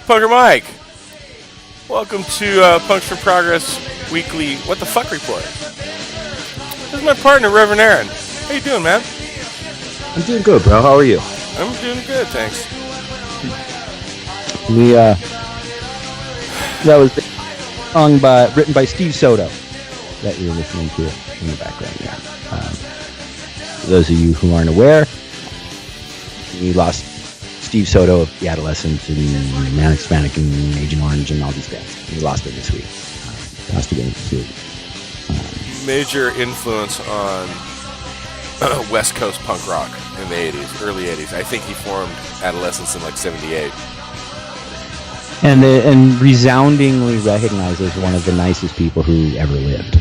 Punker Mike. Welcome to Punks for Progress Weekly What the Fuck Report. This is my partner, Reverend Aaron. How you doing, man? I'm doing good, bro. How are you? I'm doing good, thanks. That was written by Steve Soto that you're listening to in the background there. For those of you who aren't aware, we lost Steve Soto of The Adolescents and Manic Hispanic and Agent Orange and all these bands. We lost him this week. Passed away this week. Major influence on West Coast punk rock in the 80s, early 80s. I think he formed Adolescents in like 78. And resoundingly recognized as one of the nicest people who ever lived.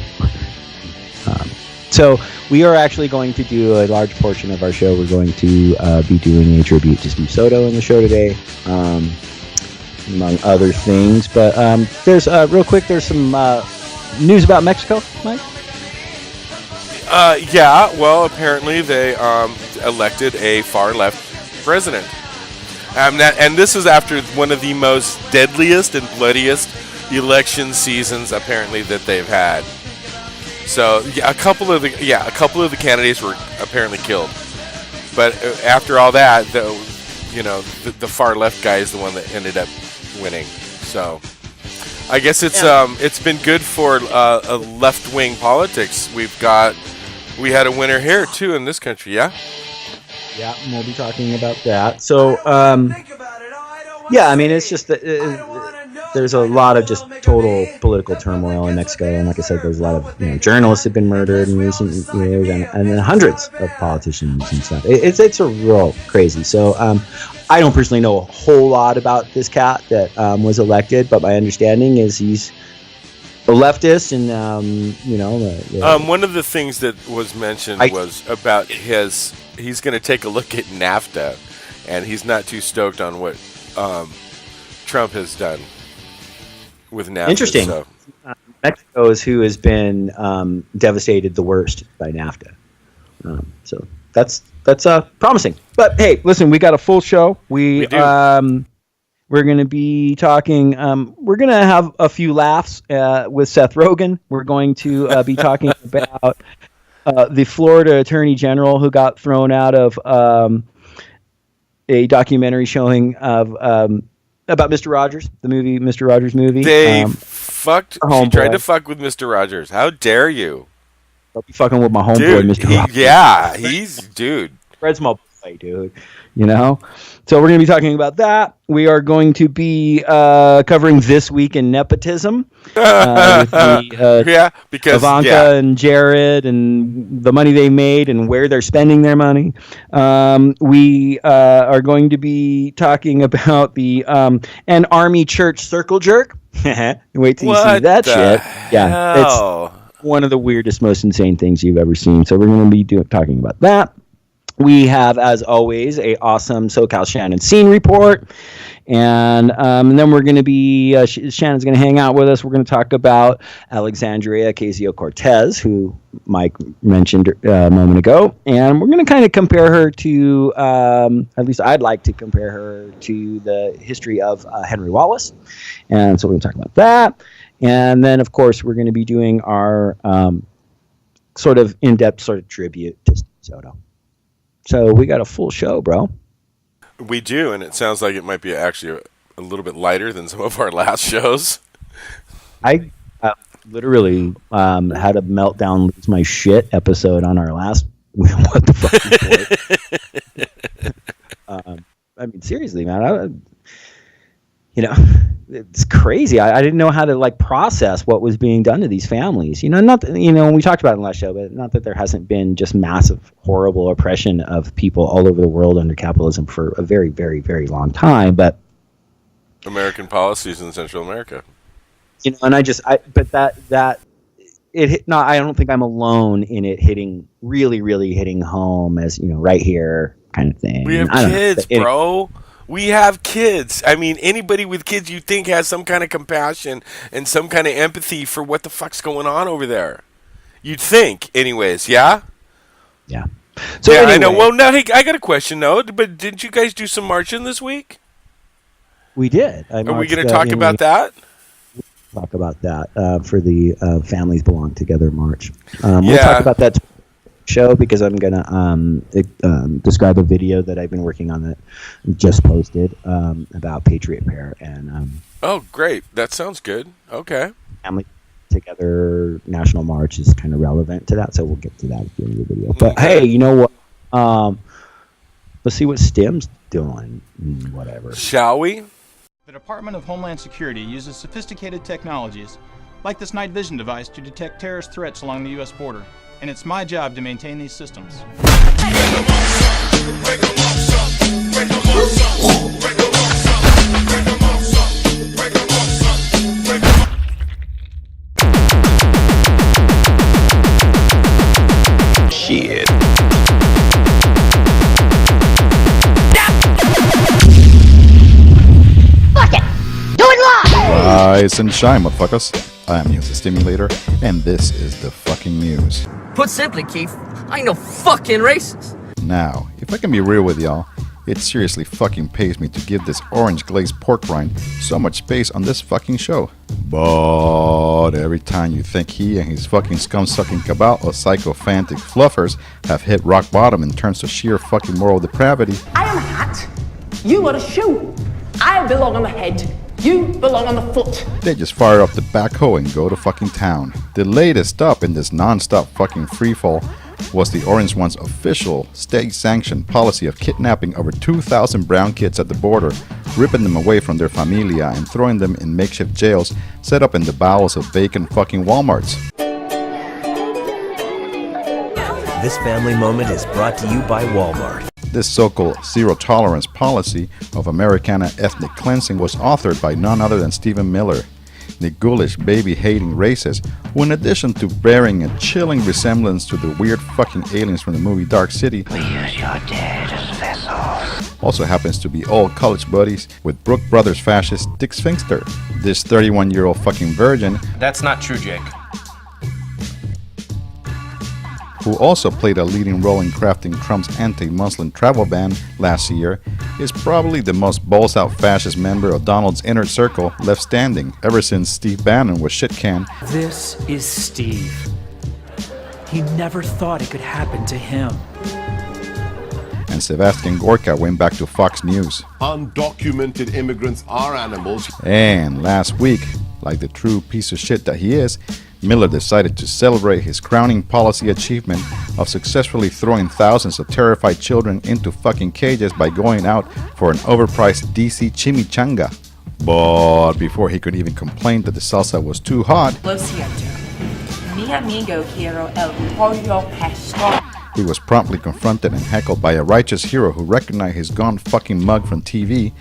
So we are actually going to do a large portion of our show. We're going to be doing a tribute to Steve Soto in the show today, among other things. But there's real quick, there's some news about Mexico, Mike? Yeah, well, apparently they elected a far-left president. And this is after one of the most deadliest and bloodiest election seasons, apparently, that they've had. So, yeah, a couple of the candidates were apparently killed. But after all that, the far-left guy is the one that ended up winning. So, I guess it's been good for left-wing politics. We had a winner here, too, in this country, yeah? Yeah, and we'll be talking about that. So, yeah, I mean, it's just that there's a lot of just total political turmoil in Mexico. And like I said, there's a lot of journalists have been murdered in recent years and then hundreds of politicians and stuff. It's a real crazy. So, I don't personally know a whole lot about this cat that was elected, but my understanding is he's a leftist, and one of the things that was mentioned was about he's going to take a look at NAFTA, and he's not too stoked on what Trump has done with NAFTA. Interesting. So. Mexico is who has been devastated the worst by NAFTA. So that's promising. But hey, listen, we got a full show. We do. We're going to be talking, we're going to have a few laughs with Seth Rogen. We're going to be talking about the Florida Attorney General who got thrown out of a documentary showing of about Mr. Rogers, the movie, Mr. Rogers movie. She tried to fuck with Mr. Rogers. How dare you? I'll be fucking with my homeboy, Mr. Rogers. Yeah, dude. Fred's my boy, dude. So we're going to be talking about that. We are going to be covering This Week in Nepotism with because Ivanka and Jared and the money they made and where they're spending their money. We are going to be talking about the an army church circle jerk. Wait till you see that shit. Yeah, it's one of the weirdest, most insane things you've ever seen. So we're going to be talking about that. We have, as always, a awesome So-Cal Shannon Scene Report, and then we're going to be Shannon's going to hang out with us. We're going to talk about Alexandria Ocasio-Cortez, who Mike mentioned a moment ago, and we're going to kind of compare her to, at least I'd like to compare her to the history of Henry Wallace, and so we're going to talk about that, and then of course we're going to be doing our sort of in-depth sort of tribute to Steve Soto. So we got a full show, bro. We do, and it sounds like it might be actually a little bit lighter than some of our last shows. I literally had a meltdown, lose my shit episode on our last What the Fuck Report. I mean, seriously, man. It's crazy. I didn't know how to process what was being done to these families. Not that, we talked about it in the last show, but not that there hasn't been just massive, horrible oppression of people all over the world under capitalism for a very, very, very long time. But American policies in Central America. And I don't think I'm alone in it hitting really hitting home as right here kind of thing. We have kids, bro. We have kids. I mean, anybody with kids you think has some kind of compassion and some kind of empathy for what the fuck's going on over there. You'd think, anyways, yeah? Yeah. Anyway. I know. Well, now, hey, I got a question, though. But didn't you guys do some marching this week? We did. Are we going to talk about that? Talk about that for the Families Belong Together March. We'll talk about that show because I'm going to describe a video that I've been working on that just posted about Patriot Prayer. And oh, great. That sounds good. Okay. Family Together National March is kind of relevant to that, so we'll get to that at the end of the video. But hey, you know what? Let's see what STEM's doing. Whatever. Shall we? The Department of Homeland Security uses sophisticated technologies, like this night vision device, to detect terrorist threats along the U.S. border. And it's my job to maintain these systems. Shit. Rise and shine, motherfuckers. I am News the Stimulator, and this is the fucking news. Put simply, Keith, I ain't no fucking racist. Now, if I can be real with y'all, it seriously fucking pays me to give this orange glazed pork rind so much space on this fucking show. But every time you think he and his fucking scum-sucking cabal of psychophantic fluffers have hit rock bottom in terms of sheer fucking moral depravity, I am a hat, you are a shoe. I belong on the head, you belong on the foot. they just fire up the backhoe and go to fucking town. The latest up in this non-stop fucking freefall was the Orange One's official state-sanctioned policy of kidnapping over 2,000 brown kids at the border, ripping them away from their familia and throwing them in makeshift jails set up in the bowels of vacant fucking Walmarts. This family moment is brought to you by Walmart. This so-called zero-tolerance policy of Americana ethnic cleansing was authored by none other than Stephen Miller, the ghoulish, baby-hating racist who, in addition to bearing a chilling resemblance to the weird fucking aliens from the movie Dark City, We use your dead as vessels. also happens to be old college buddies with Brook Brothers fascist Dick Sphinxter, this 31-year-old fucking virgin. That's not true, Jake. Who also played a leading role in crafting Trump's anti-Muslim travel ban last year, is probably the most balls-out fascist member of Donald's inner circle left standing ever since Steve Bannon was shit-canned. This is Steve. He never thought it could happen to him. And Sebastian Gorka went back to Fox News. Undocumented immigrants are animals. And last week, like the true piece of shit that he is, Miller decided to celebrate his crowning policy achievement of successfully throwing thousands of terrified children into fucking cages by going out for an overpriced DC chimichanga. But before he could even complain that the salsa was too hot, Lo siento. Mi amigo quiero el pollo pastor. he was promptly confronted and heckled by a righteous hero who recognized his gone fucking mug from TV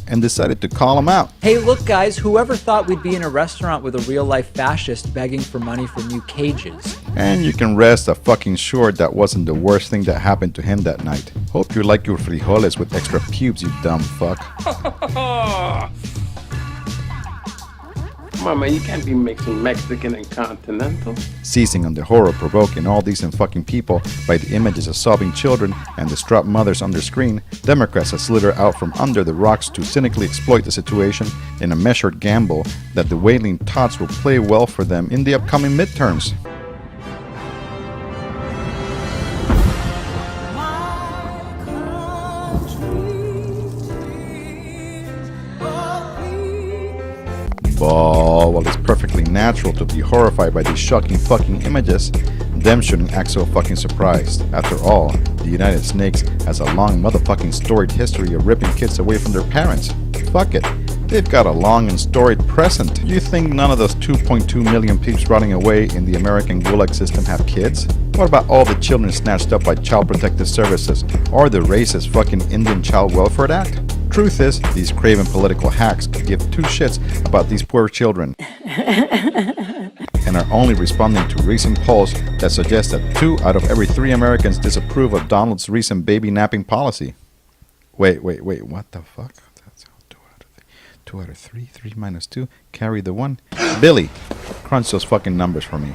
and decided to call him out. Hey, look, guys, whoever thought we'd be in a restaurant with a real-life fascist begging for money for new cages? And you can rest a fucking sure that wasn't the worst thing that happened to him that night. Hope you like your frijoles with extra pubes, you dumb fuck. Come on, man, you can't be mixing Mexican and continental. Seizing on the horror provoking all decent fucking people by the images of sobbing children and distraught mothers on their screen, Democrats have slithered out from under the rocks to cynically exploit the situation in a measured gamble that the wailing tots will play well for them in the upcoming midterms. But while it's perfectly natural to be horrified by these shocking fucking images, them shouldn't act so fucking surprised. After all, the United Snakes has a long motherfucking storied history of ripping kids away from their parents. Fuck it, they've got a long and storied present. You think none of those 2.2 million peeps running away in the American Gulag system have kids? What about all the children snatched up by Child Protective Services or the racist fucking Indian Child Welfare Act? Truth is, these craven political hacks could give two shits about these poor children and are only responding to recent polls that suggest that 2 out of every 3 Americans disapprove of Donald's recent baby napping policy. Wait, what the fuck? That's 2 out of 3, 3 minus 2, carry the 1. Billy, crunch those fucking numbers for me.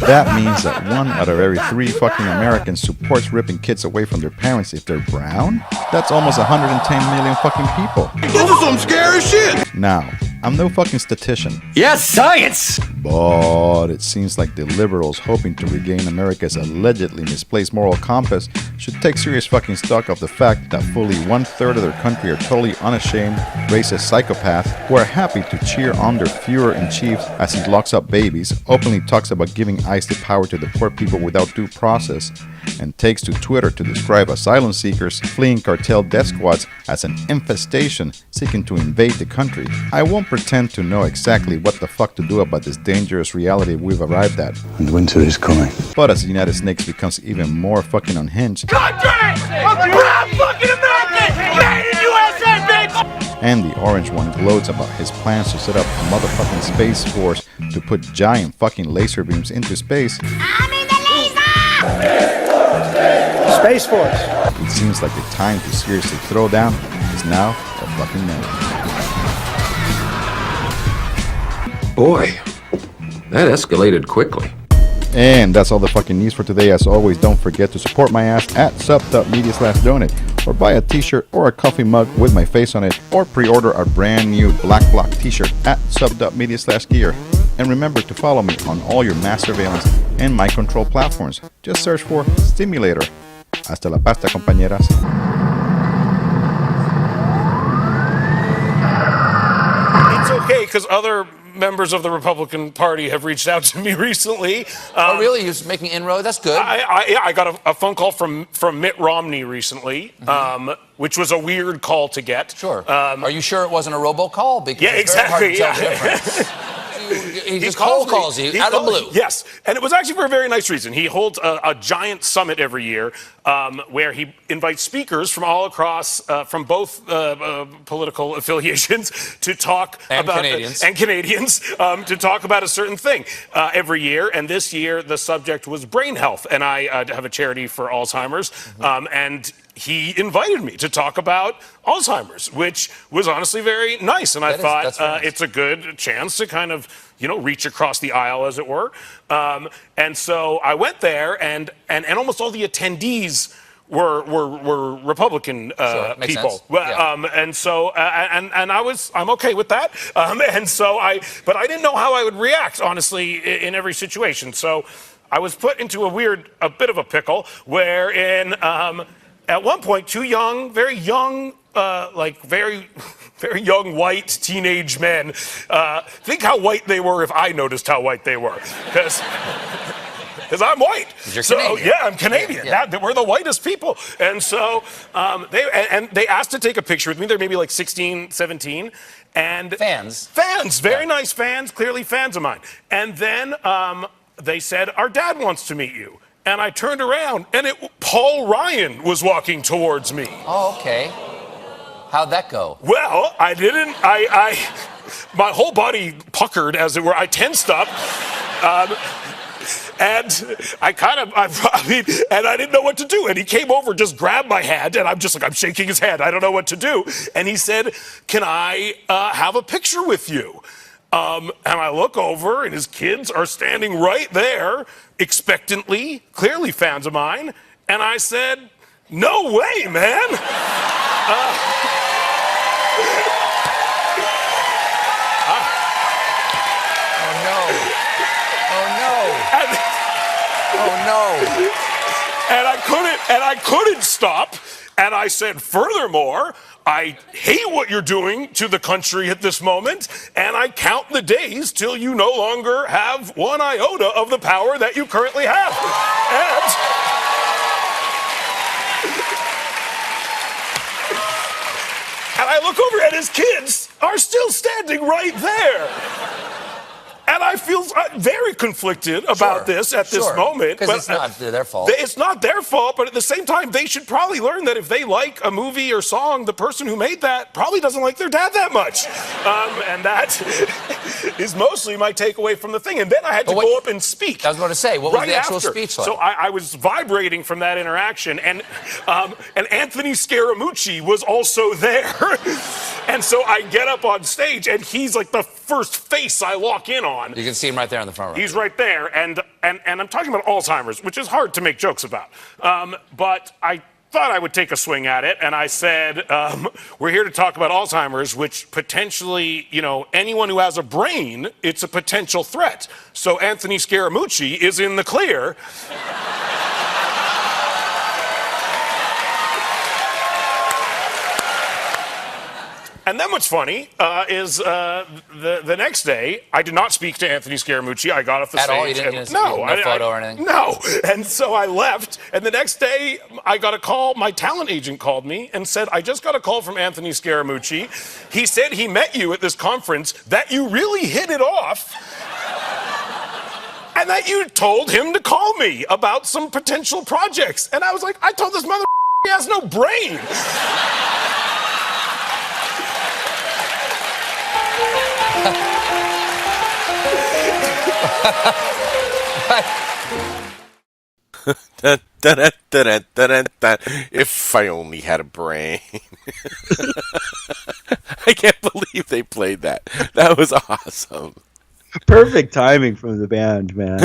That means that 1 out of every 3 fucking Americans supports ripping kids away from their parents if they're brown? That's almost 110 million fucking people. This is some scary shit! Now, I'm no fucking statistician. Yes, science! But it seems like the liberals hoping to regain America's allegedly misplaced moral compass should take serious fucking stock of the fact that fully 1/3 of their country are totally unashamed, racist psychopaths who are happy to cheer on their Führer-in-Chief as he locks up babies, openly talks about giving ICE the power to deport people without due process, and takes to Twitter to describe asylum seekers fleeing cartel death squads as an infestation seeking to invade the country. I won't pretend to know exactly what the fuck to do about this dangerous reality we've arrived at. And winter is coming. But as the United Snakes becomes even more fucking unhinged, Country! Proud fucking American! Made in USA, bitch! and the orange one gloats about his plans to set up a motherfucking space force to put giant fucking laser beams into space, I'm in the laser! Space Force. it seems like the time to seriously throw down is now or fucking never. Boy, that escalated quickly. And that's all the fucking news for today. As always, don't forget to support my ass at sub.media/donate, or buy a t-shirt or a coffee mug with my face on it, or pre-order our brand new Black Block t-shirt at sub.media/gear. And remember to follow me on all your mass surveillance and mind control platforms. Just search for Stimulator. Hasta la pasta, compañeras. It's okay, because other members of the Republican Party have reached out to me recently. Oh, really? You're making inroad? That's good. I got a phone call from Mitt Romney recently, which was a weird call to get. Sure. Are you sure it wasn't a robocall? Because yeah, it's very hard to exactly. tell the difference. He just cold calls you out of the blue. Yes, and it was actually for a very nice reason. He holds a giant summit every year where he invites speakers from all across, from both political affiliations, to talk about Canadians to talk about a certain thing every year. And this year, the subject was brain health, and I have a charity for Alzheimer's, and he invited me to talk about Alzheimer's, which was honestly very nice. And I thought it's a good chance to kind of, reach across the aisle, as it were. And so I went there, and almost all the attendees were Republican people. And so I'm okay with that. But I didn't know how I would react, honestly, in every situation. So I was put into a bit of a pickle, wherein at one point, 2 young, very young, very young white teenage men. Think how white they were if I noticed how white they were, because I'm white. You're Canadian. Yeah, I'm Canadian. Yeah. We're the whitest people, and so they asked to take a picture with me. They're maybe like 16, 17, and fans, very nice fans, clearly fans of mine. And then they said, "Our dad wants to meet you." And I turned around, and Paul Ryan was walking towards me. Oh, okay. How'd that go? Well, I didn't. My whole body puckered, as it were. I tensed up, and and I didn't know what to do. And he came over, just grabbed my hand, and I'm shaking his hand. I don't know what to do. And he said, "Can I have a picture with you?" And I look over, and his kids are standing right there, expectantly, clearly fans of mine. And I said, "No way, man." And I couldn't stop. And I said, "Furthermore, I hate what you're doing to the country at this moment, and I count the days till you no longer have one iota of the power that you currently have." And I look over, and his kids are still standing right there. And I feel very conflicted about this at this moment. Because it's not their fault. It's not their fault, but at the same time, they should probably learn that if they like a movie or song, the person who made that probably doesn't like their dad that much. And that is mostly my takeaway from the thing. And then I had to go up and speak. I was going to say, what was the actual speech like? So I was vibrating from that interaction, and Anthony Scaramucci was also there. And so I get up on stage, and he's like the first face I walk in on. You can see him right there in the front row. He's right there, and I'm talking about Alzheimer's, which is hard to make jokes about. But I thought I would take a swing at it, and I said, we're here to talk about Alzheimer's, which potentially, anyone who has a brain, it's a potential threat. So Anthony Scaramucci is in the clear. And then what's funny is the next day, I did not speak to Anthony Scaramucci. I got off the stage. At all? You didn't no photo or anything? No. And so I left. And the next day, I got a call. My talent agent called me and said, I just got a call from Anthony Scaramucci. He said he met you at this conference, that you really hit it off, and that you told him to call me about some potential projects. And I was like, I told this mother he has no brain. If I only had a brain. I can't believe they played that. That was awesome. Perfect timing from the band, man.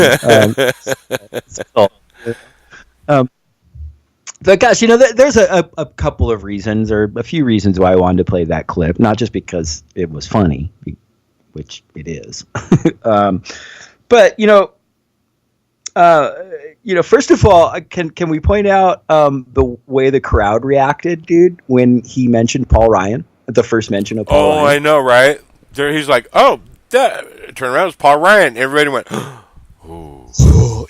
But gosh, there's a couple of reasons, or a few reasons, why I wanted to play that clip. Not just because it was funny, which it is, but first of all, can we point out the way the crowd reacted, dude, when he mentioned Paul Ryan, the first mention of Paul Ryan? Oh, I know, right? There, he's like, oh, turn around, it's Paul Ryan. Everybody went, oh.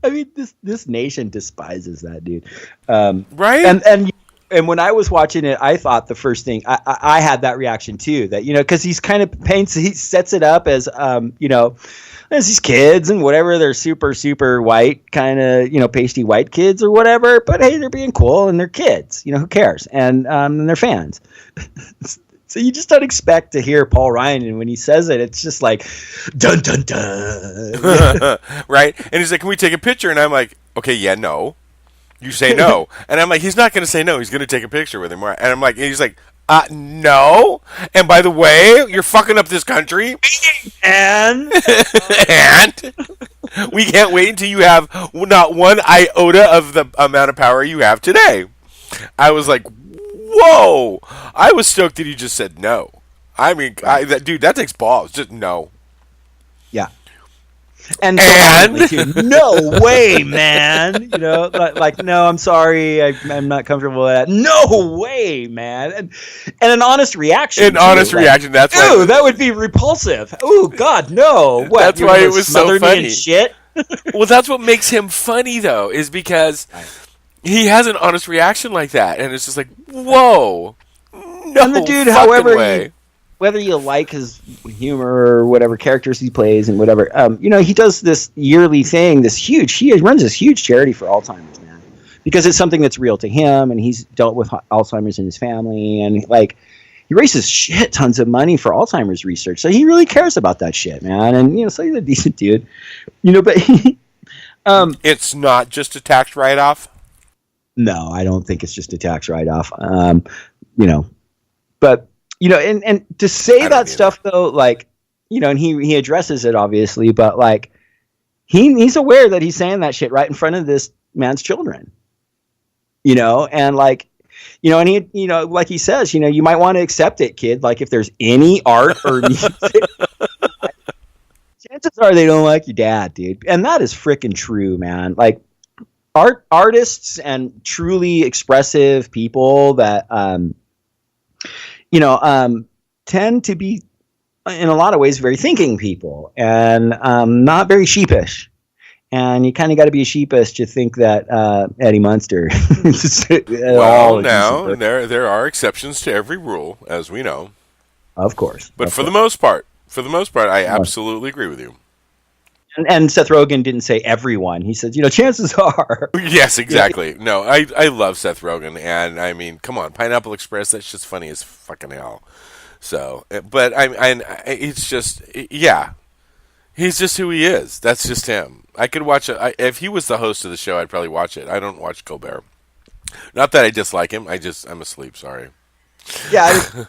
I mean, this nation despises that dude, right? And when I was watching it, I thought the first thing I had that reaction too. That because he's kind of he sets it up as as these kids and whatever, they're super white, kind of pasty white kids or whatever. But hey, they're being cool and they're kids. Who cares? And they're fans. So you just don't expect to hear Paul Ryan, and when he says it, it's just like, dun dun dun, right? And he's like, "Can we take a picture?" And I'm like, "Okay, yeah, no." You say no, and I'm like, "He's not going to say no. He's going to take a picture with him." And I'm like, he's like, no. And by the way, you're fucking up this country, and we can't wait until you have not one iota of the amount of power you have today. I was like, whoa! I was stoked that he just said no. I mean, dude, that takes balls. Just no. Yeah. And no way, man. Like, no, I'm sorry. I'm not comfortable with that. No way, man. And an honest reaction. That's why. Ooh, that would be repulsive. Ooh, God, no. What? That's why it was so funny. Shit. Well, that's what makes him funny, though, is because he has an honest reaction like that, and it's just like, whoa. No, and the dude, however, whether you like his humor or whatever characters he plays and whatever, he does this yearly thing, he runs this huge charity for Alzheimer's, man, because it's something that's real to him, and he's dealt with Alzheimer's in his family, and he raises shit tons of money for Alzheimer's research, so he really cares about that shit, man, and so he's a decent dude, but it's not just a tax write-off. No, I don't think it's just a tax write-off, but. And to say that stuff though, and he addresses it obviously, but he's aware that he's saying that shit right in front of this man's children, and and he, like he says, you might want to accept it, kid. Like if there's any art or music, chances are they don't like your dad, dude. And that is freaking true, man. Like artists and truly expressive people that, tend to be, in a lot of ways, very thinking people and not very sheepish. And you kind of got to be sheepish to think that Eddie Munster. Well, now there are exceptions to every rule, as we know. Of course. But for the most part, I absolutely agree with you. And Seth Rogen didn't say everyone. He said, chances are. Yes, exactly. No, I love Seth Rogen, and I mean, come on, Pineapple Express. That's just funny as fucking hell. So, but it's just, yeah, he's just who he is. That's just him. I could watch it if he was the host of the show. I'd probably watch it. I don't watch Colbert. Not that I dislike him. I'm asleep. Sorry. Yeah.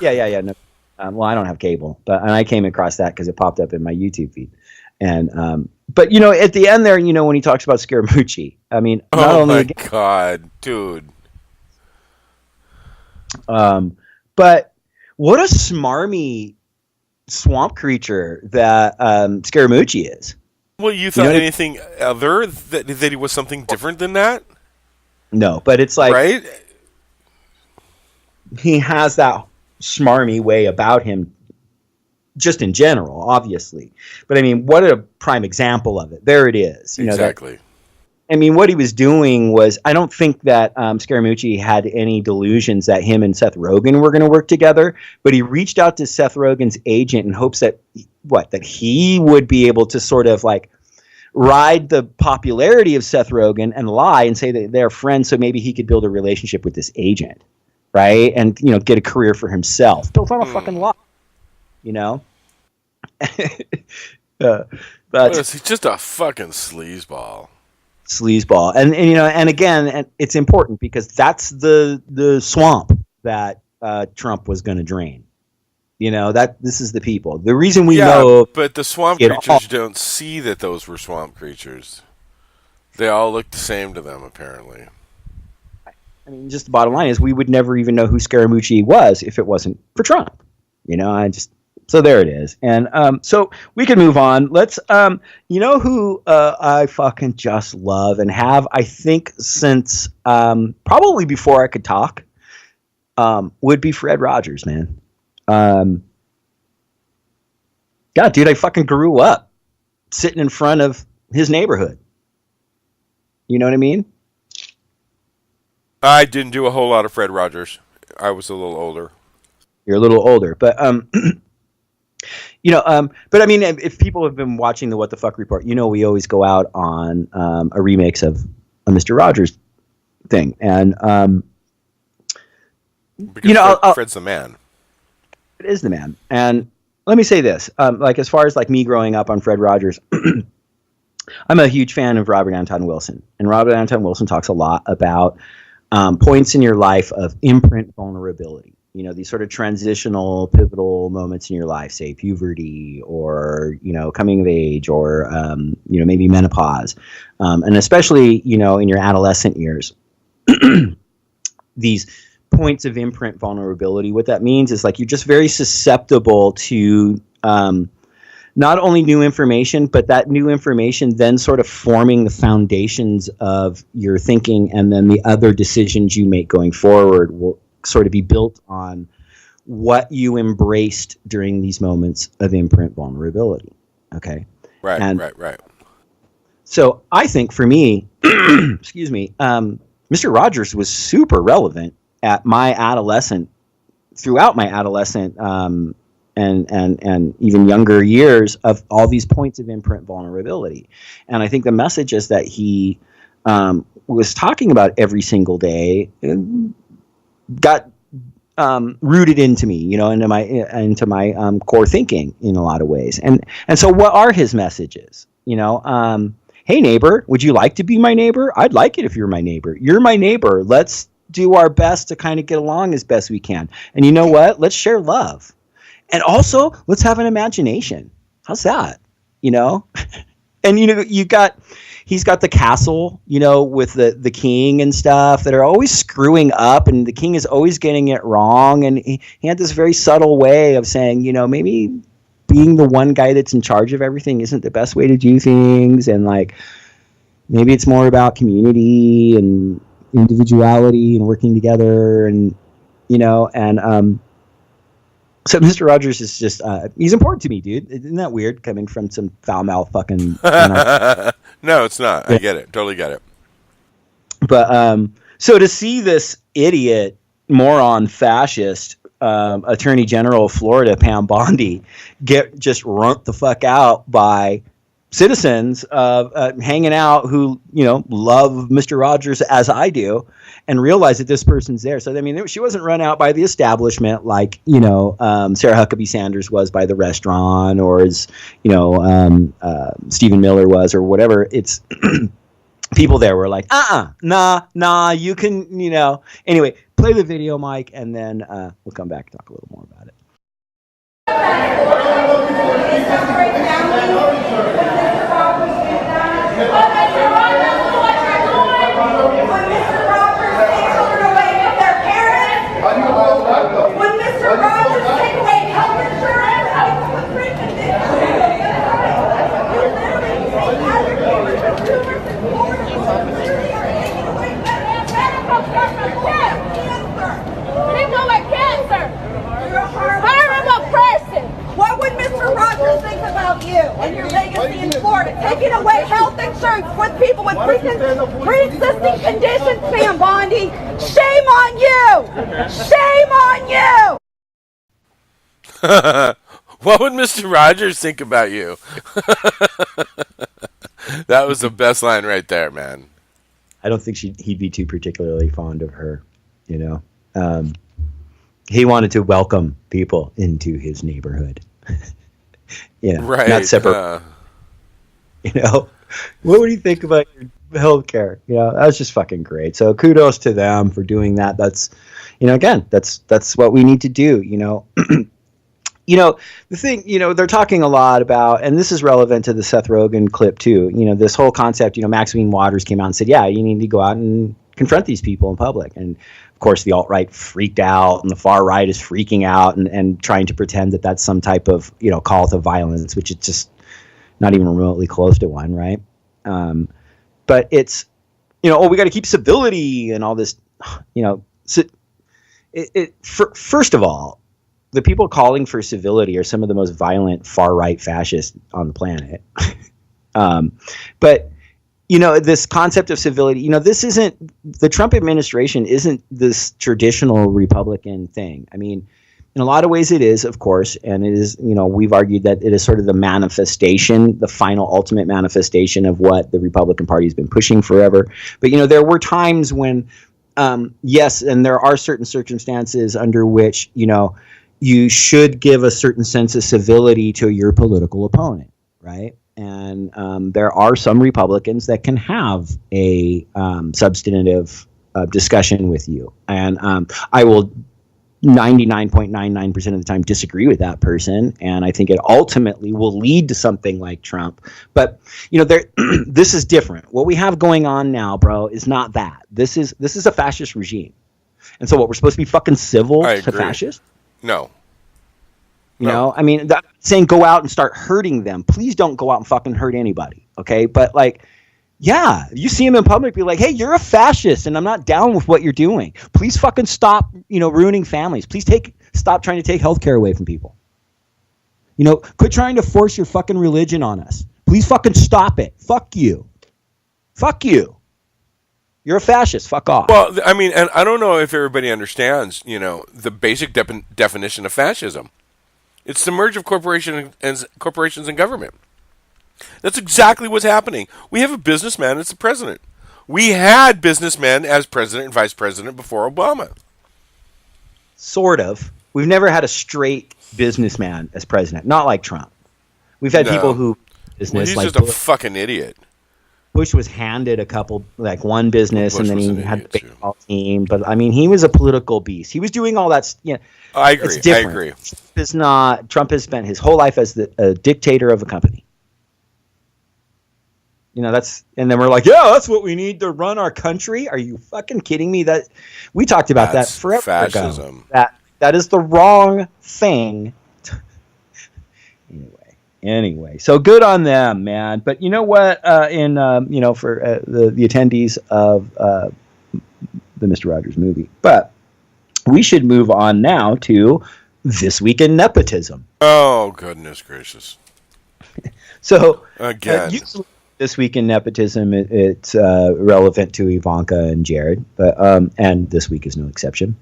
No. Well, I don't have cable, and I came across that because it popped up in my YouTube feed. And but at the end there, when he talks about Scaramucci, I mean, not oh only my again, God, dude. But what a smarmy swamp creature that Scaramucci is. Well, you thought anything other that he was something different than that? No, but it's like right. He has that smarmy way about him, just in general, obviously. But I mean, what a prime example of it. There it is. Exactly. What he was doing was, I don't think that Scaramucci had any delusions that him and Seth Rogen were going to work together, but he reached out to Seth Rogen's agent in hopes that he would be able to sort of like ride the popularity of Seth Rogen and lie and say that they're friends, so maybe he could build a relationship with this agent, right? And get a career for himself. Built on a fucking lie, But he's just a fucking sleazeball. And again, it's important because that's the swamp that Trump was going to drain. That this is the people. The reason we know, but the swamp creatures don't see that those were swamp creatures. They all look the same to them, apparently. I mean, just the bottom line is we would never even know who Scaramucci was if it wasn't for Trump. So there it is. And so we can move on. Let's, who I fucking just love and have, I think, since probably before I could talk, would be Fred Rogers, man. God, dude, I fucking grew up sitting in front of his neighborhood. You know what I mean? I didn't do a whole lot of Fred Rogers. I was a little older. You're a little older, but but I mean, if people have been watching the What the Fuck Report, we always go out on a remix of a Mr. Rogers thing, and because Fred's the man. It is the man, and let me say this: as far as me growing up on Fred Rogers, I'm a huge fan of Robert Anton Wilson, and Robert Anton Wilson talks a lot about points in your life of imprint vulnerability. These sort of transitional, pivotal moments in your life, say puberty or, coming of age or, maybe menopause. And especially, in your adolescent years, these points of imprint vulnerability, what that means is you're just very susceptible to not only new information, but that new information then sort of forming the foundations of your thinking, and then the other decisions you make going forward will sort of be built on what you embraced during these moments of imprint vulnerability. Okay. Right. So I think for me, excuse me, Mr. Rogers was super relevant at throughout my adolescent, and even younger years of all these points of imprint vulnerability. And I think the messages that he was talking about every single day got rooted into me, into my core thinking in a lot of ways. And so what are his messages? Hey neighbor, would you like to be my neighbor? I'd like it if you're my neighbor. You're my neighbor. Let's do our best to kind of get along as best we can. And you know what? Let's share love. And also, let's have an imagination. How's that? And he's got the castle, with the king and stuff that are always screwing up, and the king is always getting it wrong. And he had this very subtle way of saying, maybe being the one guy that's in charge of everything isn't the best way to do things. And maybe it's more about community and individuality and working together and, so Mr. Rogers is just, he's important to me, dude. Isn't that weird coming from some foul-mouthed fucking... No, it's not. I get it. Totally get it. But, so to see this idiot, moron, fascist, Attorney General of Florida, Pam Bondi, get just runt the fuck out by citizens hanging out who, love Mr. Rogers as I do, and realize that this person's there. So, I mean, she wasn't run out by the establishment like, Sarah Huckabee Sanders was by the restaurant, or as, Stephen Miller was, or whatever. It's people there were like, nah, you can, Anyway, play the video, Mike, and then we'll come back and talk a little more about it. When Mr. Rogers take away health insurance, people with cancer, horrible person. What would Mr. Rogers think about you and your legacy in Florida? Taking away health insurance with people with pre-existing conditions, Pam Bondi. Shame on you! Shame on you! What would Mr. Rogers think about you? That was the best line right there, man. I don't think he'd be too particularly fond of her, you know. He wanted to welcome people into his neighborhood. Right. Not separate. You know, what would you think about your healthcare? You know, that was just fucking great. So kudos to them for doing that. That's, you know, again, that's what we need to do, you know. You know, the thing, you know, they're talking a lot about, and this is relevant to the Seth Rogen clip too, you know, this whole concept, you know, Maxine Waters came out and said, yeah, you need to go out and confront these people in public. And of course, the alt-right freaked out and the far right is freaking out and trying to pretend that that's some type of, you know, call to violence, which is just not even remotely close to one, right? But it's, you know, we got to keep civility and all this, you know. So first of all, the people calling for civility are some of the most violent far-right fascists on the planet. But, you know, this concept of civility, you know, this isn't, the Trump administration isn't this traditional Republican thing. I mean, in a lot of ways it is, of course, and it is, you know, we've argued that it is sort of the manifestation, the final ultimate manifestation of what the Republican Party has been pushing forever. But, you know, there were times when, yes, and there are certain circumstances under which, you know, you should give a certain sense of civility to your political opponent, right? And there are some Republicans that can have a substantive discussion with you. And I will 99.99% of the time disagree with that person. And I think it ultimately will lead to something like Trump. But, you know, this is different. What we have going on now, bro, is not that. This is a fascist regime. And so what, we're supposed to be fucking civil to fascists? No. You know, I mean, saying go out and start hurting them. Please don't go out and fucking hurt anybody. Okay. But like, yeah, you see him in public, be like, hey, you're a fascist and I'm not down with what you're doing. Please fucking stop, you know, ruining families. Please stop trying to take healthcare away from people. You know, quit trying to force your fucking religion on us. Please fucking stop it. Fuck you. Fuck you. You're a fascist. Fuck off. Well, I mean, and I don't know if everybody understands, you know, the basic definition of fascism. It's the merge of corporations and government. That's exactly what's happening. We have a businessman as the president. We had businessmen as president and vice president before Obama. Sort of. We've never had a straight businessman as president. Not like Trump. We've had people who business. Well, he's like just a fucking idiot. Bush was handed a couple, like one business, and then he had the baseball team. But I mean, he was a political beast. He was doing all that. You know, I agree. It's different. I agree. Trump has spent his whole life as a dictator of a company. You know, and then we're like, yeah, that's what we need to run our country. Are you fucking kidding me? That we talked about that forever fascism. Ago. That is the wrong thing. Anyway, so good on them, man. But you know what? You know, for the attendees of the Mr. Rogers movie, but we should move on now to This Week in Nepotism. Oh, goodness gracious! So again, usually This Week in Nepotism, it's relevant to Ivanka and Jared, but and this week is no exception.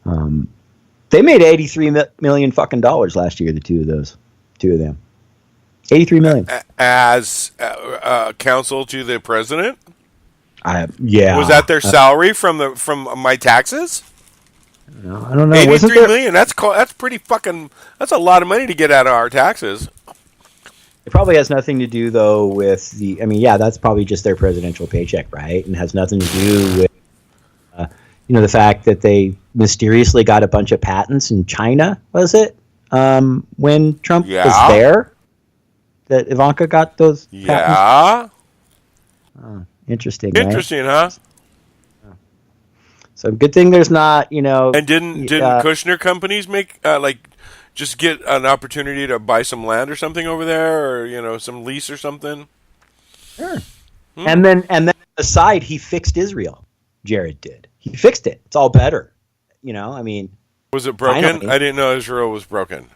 They made $83 million fucking dollars last year. The two of them. 83 million as counsel to the president. Yeah, was that their salary from my taxes? No, I don't know. 83 million. That's pretty fucking. That's a lot of money to get out of our taxes. It probably has nothing to do though with the. I mean, yeah, that's probably just their presidential paycheck, right? And has nothing to do with, the fact that they mysteriously got a bunch of patents in China, was it? When Trump was there, that Ivanka got those patents? Yeah. Oh, interesting. Interesting, right? Huh? So good thing there's not, And didn't Kushner companies make just get an opportunity to buy some land or something over there, or some lease or something? Sure. And then aside, he fixed Israel. Jared did. He fixed it. It's all better. Was it broken? Finally. I didn't know Israel was broken.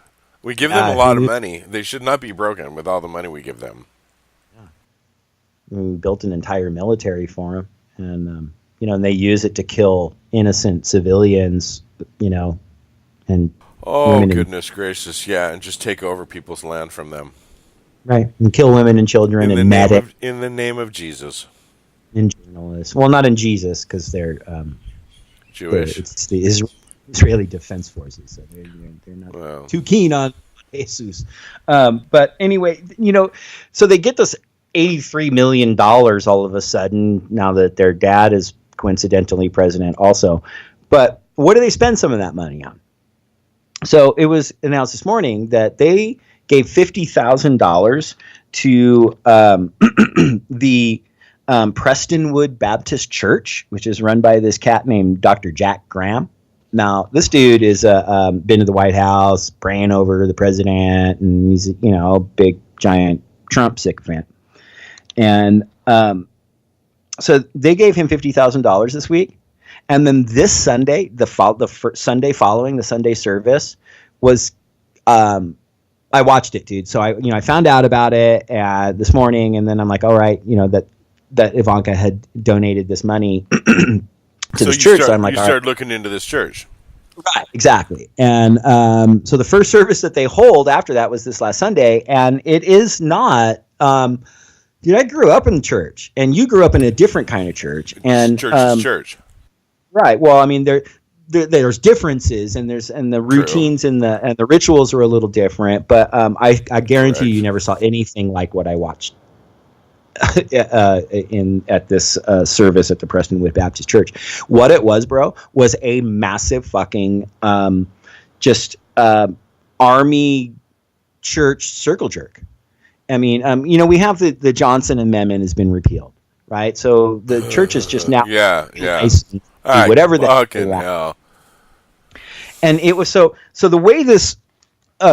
We give them a lot of money. They should not be broken with all the money we give them. We built an entire military for them, and and they use it to kill innocent civilians, and goodness gracious, yeah, and just take over people's land from them. Right, and kill women and children and medics. In the name of Jesus. And journalists. Well, not in Jesus, because they're Jewish. It's the Israeli Defense Forces, so they're not too keen on Jesus. But anyway, so they get this $83 million all of a sudden now that their dad is coincidentally president also. But what do they spend some of that money on? So it was announced this morning that they gave $50,000 to the Prestonwood Baptist Church, which is run by this cat named Dr. Jack Graham. Now, this dude is been to the White House praying over the president, and he's a big giant Trump sycophant. And so they gave him $50,000 this week, and then this Sunday, the Sunday following the Sunday service was. I watched it, dude. So I found out about it this morning, and then I'm like, all right, that Ivanka had donated this money to this church. So I'm like, you started looking into this church. Right, exactly. And so the first service that they hold after that was this last Sunday, and it is not. I grew up in church, and you grew up in a different kind of church, and church. Right. Well, I mean, there's differences, and the routines and the rituals are a little different, but I guarantee you never saw anything like what I watched at this service at the Prestonwood Baptist Church. What it was, bro, was a massive fucking army church circle jerk. I mean, we have the Johnson Amendment has been repealed, right? So the church is just now whatever that hell. And it was so the way this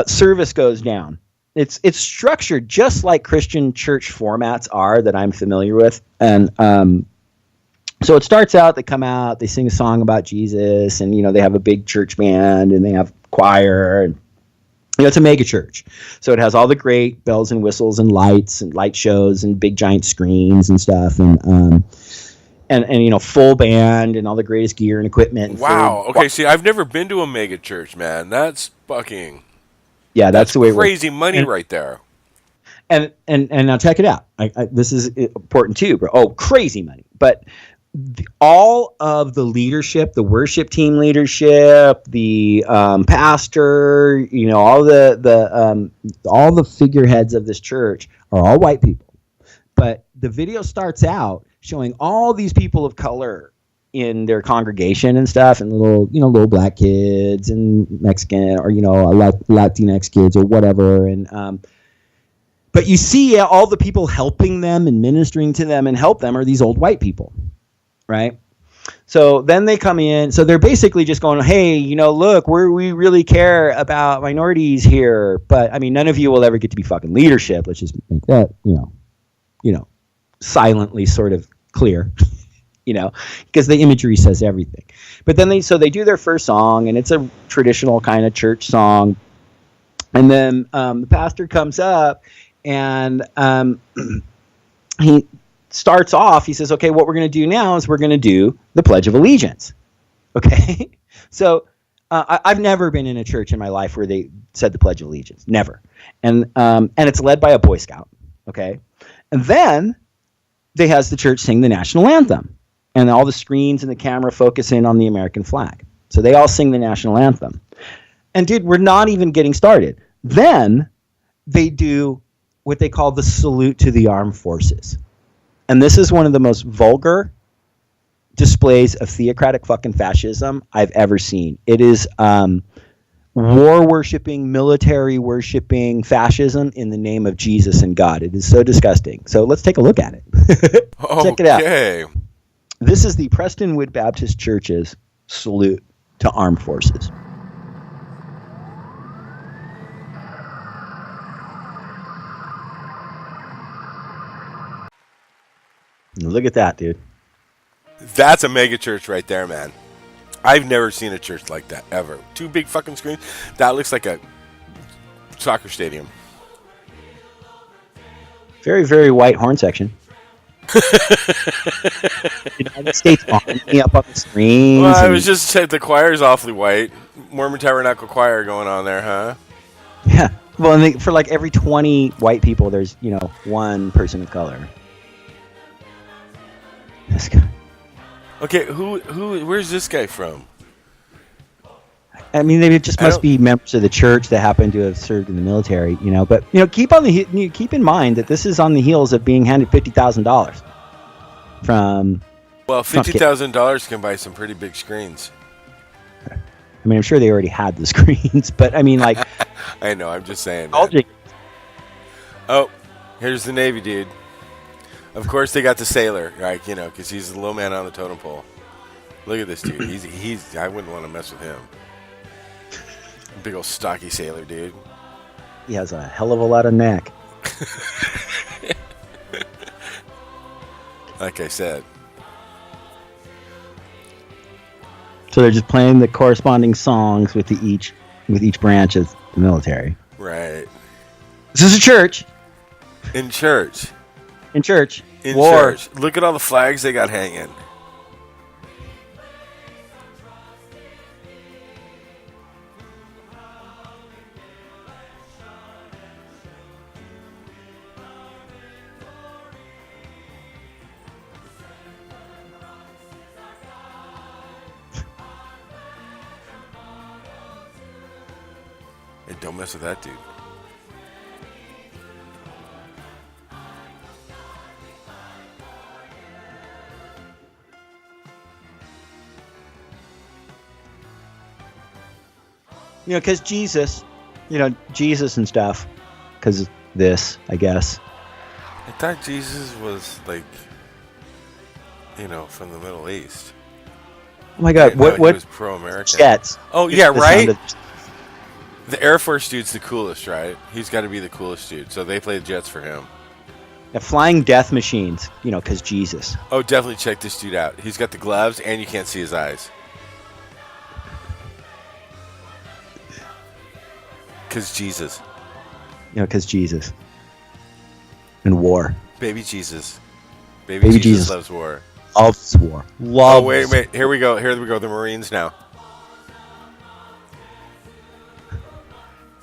service goes down, it's structured just like Christian church formats are that I'm familiar with. And so it starts out, they come out, they sing a song about Jesus, and they have a big church band, and they have choir, and it's a mega church. So it has all the great bells and whistles and lights and light shows and big giant screens and stuff, and full band and all the greatest gear and equipment. And wow. Okay. See, I've never been to a mega church, man. That's fucking. Yeah, that's the way. Crazy money right there. And now check it out. This is important too, bro. Oh, crazy money. But all of the leadership, the worship team leadership, the pastor, all the figureheads of this church are all white people. But the video starts out showing all these people of color in their congregation and stuff, and little black kids and Mexican or Latinx kids or whatever, and but you see all the people helping them and ministering to them and help them are these old white people, right? So then they come in, so they're basically just going, hey, look, we really care about minorities here, but I mean, none of you will ever get to be fucking leadership. Let's just make that silently sort of clear. Because the imagery says everything. But then they do their first song, and it's a traditional kind of church song. And then the pastor comes up, and he starts off, he says, okay, what we're going to do now is we're going to do the Pledge of Allegiance. Okay? So I've never been in a church in my life where they said the Pledge of Allegiance. Never. And it's led by a Boy Scout. Okay? And then they has the church sing the national anthem. And all the screens and the camera focus in on the American flag. So they all sing the national anthem. And dude, we're not even getting started. Then they do what they call the salute to the armed forces. And this is one of the most vulgar, displays of theocratic fucking fascism I've ever seen. It is war worshipping, military worshipping fascism in the name of Jesus and God. It is so disgusting. So let's take a look at it. Check it out. Okay. This is the Prestonwood Baptist Church's salute to armed forces. Look at that, dude. That's a mega church right there, man. I've never seen a church like that, ever. 2 big fucking screens. That looks like a soccer stadium. Very, very white horn section. United States Army up on the screens. Well, I was just said the choir's awfully white. Mormon Tabernacle Choir going on there, huh? Yeah. Well, and for like every 20 white people, there's, one person of color. This guy. Okay, where's this guy from? I mean, they just must be members of the church that happen to have served in the military, But keep in mind that this is on the heels of being handed $50,000 from. Well, $50,000 can buy some pretty big screens. I mean, I'm sure they already had the screens, but I mean, like. I know. I'm just saying. Oh, here's the Navy dude. Of course, they got the sailor, right? Because he's the low man on the totem pole. Look at this dude. He's. I wouldn't want to mess with him. Big old stocky sailor dude. He has a hell of a lot of neck. Like I said. So they're just playing the corresponding songs with each branch of the military. Right. This is a church. In church. In church. In War. church. Look at all the flags they got hanging. Hey, don't mess with that dude. Because Jesus and stuff, because this, I guess. I thought Jesus was from the Middle East. Oh my God! What? He was pro-American. Jets. Oh yeah, right. The Air Force dude's the coolest, right? He's got to be the coolest dude. So they play the jets for him. Yeah, flying death machines. Because Jesus. Oh, definitely check this dude out. He's got the gloves, and you can't see his eyes. Because Jesus. Because Jesus. And war. Baby Jesus. Baby Jesus loves war. Loves war. Oh, wait. Here we go. The Marines now.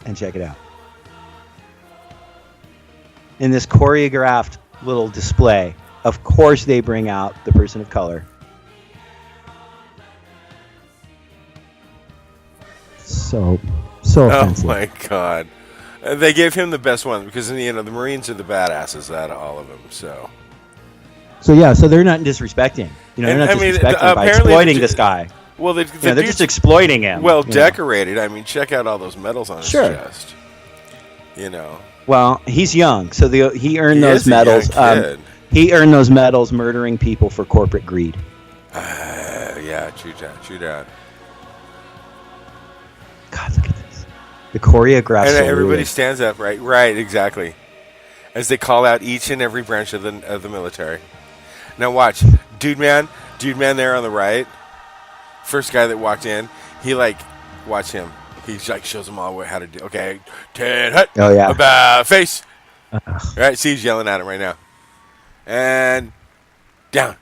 And check it out. In this choreographed little display, of course they bring out the person of color. So offensive. Oh my God. They gave him the best one because the Marines are the badasses out of all of them. So they're not disrespecting. They're not disrespecting by exploiting this guy. Well, they're just exploiting him. Well decorated. I mean, check out all those medals on his chest. Well, he's young, so he earned those medals. He earned those medals murdering people for corporate greed. Yeah, true that. God, look at this. The choreograph. And everybody stands up, right? Right, exactly. As they call out each and every branch of the military. Now watch, dude man there on the right. First guy that walked in, watch him. He shows them all how to do. Okay, 10 hut. Oh yeah. About face. Right, see, he's yelling at him right now. And down.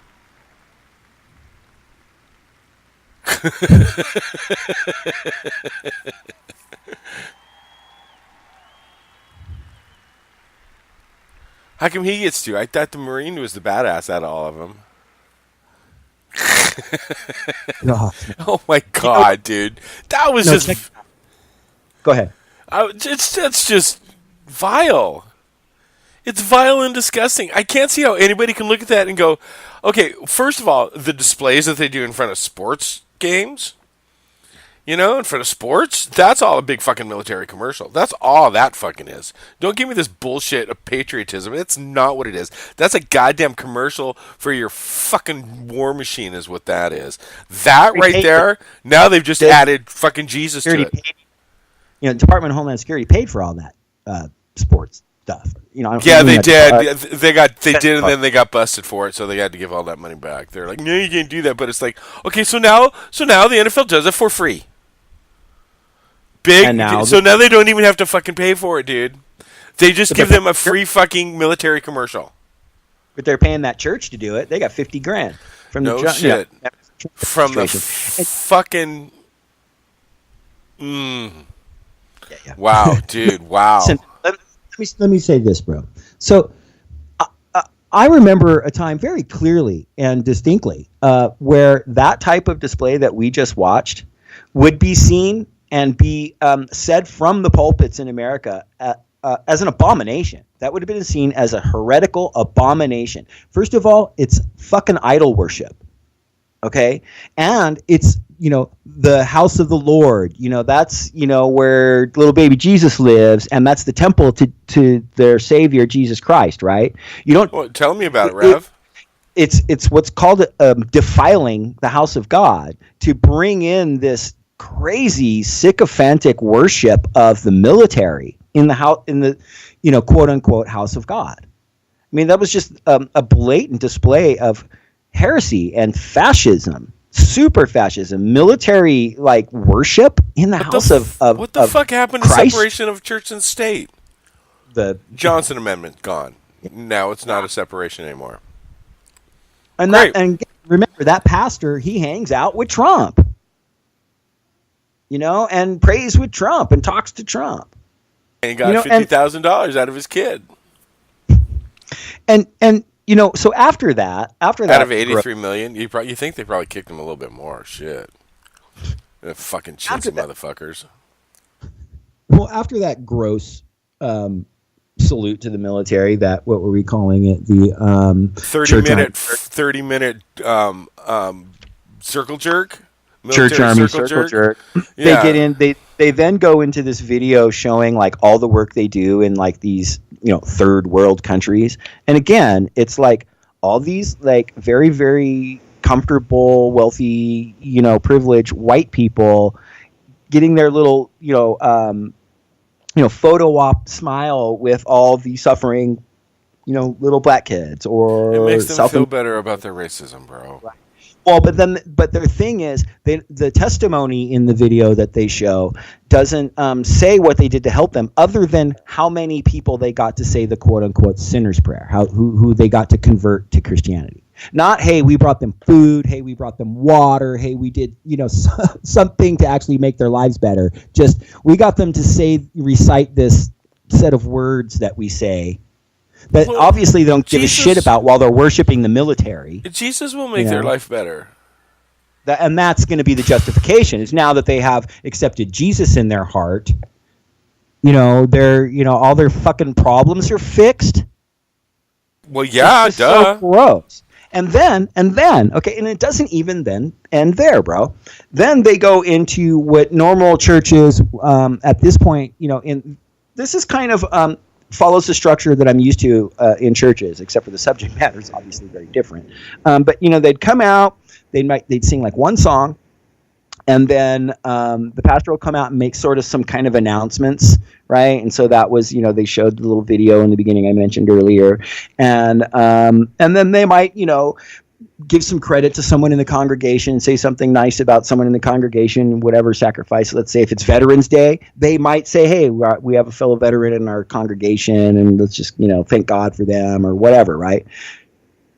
How come he gets to? I thought the Marine was the badass out of all of them. Oh my God, dude! That was just. Go ahead. That's just vile. It's vile and disgusting. I can't see how anybody can look at that and go, okay, first of all, the displays that they do in front of sports games, in front of sports, that's all a big fucking military commercial. That's all that fucking is. Don't give me this bullshit of patriotism. It's not what it is. That's a goddamn commercial for your fucking war machine is what that is. That right there, now they've just added fucking Jesus to it. Department of Homeland Security paid for all that sports stuff. Yeah, they did. They did, and then they got busted for it, so they had to give all that money back. They're like, no, you can't do that. But it's like, okay, so now the NFL does it for free. Now they don't even have to fucking pay for it, dude. They just give them a free fucking military commercial. But they're paying that church to do it. They got $50,000 from the shit from the fucking. Wow, dude! Wow. Listen, let me say this, bro. So, I remember a time very clearly and distinctly where that type of display that we just watched would be seen and be said from the pulpits in America as an abomination. That would have been seen as a heretical abomination. First of all, it's fucking idol worship, okay? And it's, the house of the Lord. That's, where little baby Jesus lives, and that's the temple to their Savior, Jesus Christ, right? Tell me about it, Rev. It's what's called defiling the house of God, to bring in this crazy sycophantic worship of the military in the house, quote unquote house of God. I mean, that was just a blatant display of heresy and fascism, super fascism, military worship in the house of what the fuck happened Christ? To separation of church and state? The Johnson Amendment gone. Now it's not a separation anymore. And remember that pastor, he hangs out with Trump. And prays with Trump and talks to Trump. And he got $50,000 out of his kid. And so after that, out of 83 million, you think they probably kicked him a little bit more. Shit, they're fucking chintzy motherfuckers. Well, after that gross salute to the military, that what were we calling it? The 30 minute circle jerk. Church Army circle jerk. Yeah. They get in. They then go into this video showing all the work they do in these third world countries. And again, it's all these very, very comfortable, wealthy, privileged white people getting their little photo op smile with all the suffering little black kids. Or it makes them feel better about their racism, bro. Right. Well, but their thing is, the testimony in the video that they show doesn't say what they did to help them, other than how many people they got to say the quote unquote sinner's prayer, who they got to convert to Christianity. Not, hey, we brought them food, hey, we brought them water, hey, we did something to actually make their lives better. Just we got them to recite this set of words that we say. That obviously they don't give a shit about while they're worshiping the military. Jesus will make their life better. And that's going to be the justification, is now that they have accepted Jesus in their heart, they're, all their fucking problems are fixed. Well, yeah, duh. So gross. And then, okay, and it doesn't even then end there, bro. Then they go into what normal churches at this point, this is kind of follows the structure that I'm used to in churches, except for the subject matter is obviously very different. But they'd come out, they'd sing one song, and then the pastor will come out and make sort of some kind of announcements, right? And so that was, they showed the little video in the beginning I mentioned earlier, and then they might, give some credit to someone in the congregation, say something nice about someone in the congregation, whatever sacrifice. Let's say if it's Veterans Day, they might say, hey, we have a fellow veteran in our congregation, and let's just, thank God for them or whatever, right?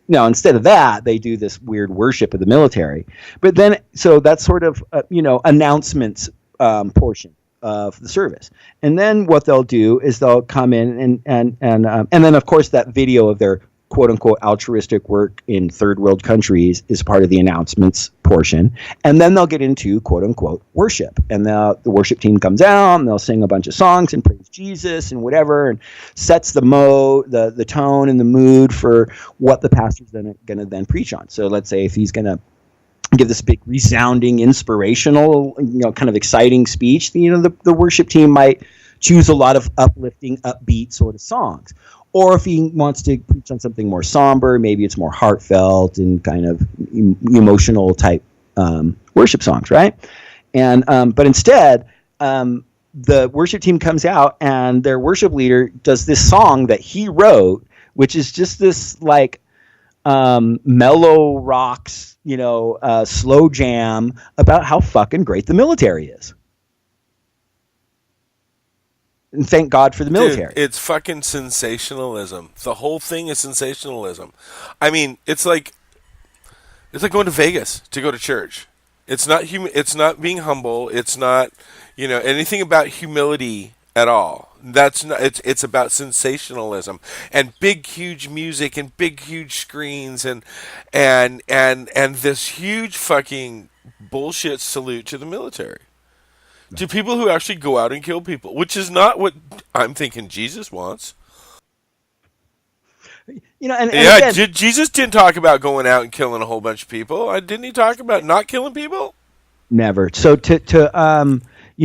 No, instead of that, they do this weird worship of the military. But then, so that's sort of, announcements portion of the service. And then what they'll do is they'll come in and then, of course, that video of their quote-unquote altruistic work in third world countries is part of the announcements portion. And then they'll get into quote-unquote worship. And the worship team comes out and they'll sing a bunch of songs and praise Jesus and whatever, and sets the tone and the mood for what the pastor's going to then preach on. So let's say if he's going to give this big resounding, inspirational, kind of exciting speech, the worship team might choose a lot of uplifting, upbeat sort of songs. Or if he wants to preach on something more somber, maybe it's more heartfelt and kind of emotional type worship songs, right? And but instead, the worship team comes out and their worship leader does this song that he wrote, which is just this like mellow rocks, slow jam about how fucking great the military is. And thank God for the military. Dude, it's fucking sensationalism. The whole thing is sensationalism. I mean, it's like going to Vegas to go to church. It's not it's not being humble. It's not, anything about humility at all. That's not. It's about sensationalism and big, huge music and big, huge screens and this huge fucking bullshit salute to the military. To people who actually go out and kill people, which is not what I'm thinking Jesus wants. Again, Jesus didn't talk about going out and killing a whole bunch of people. Didn't he talk about not killing people? Never. So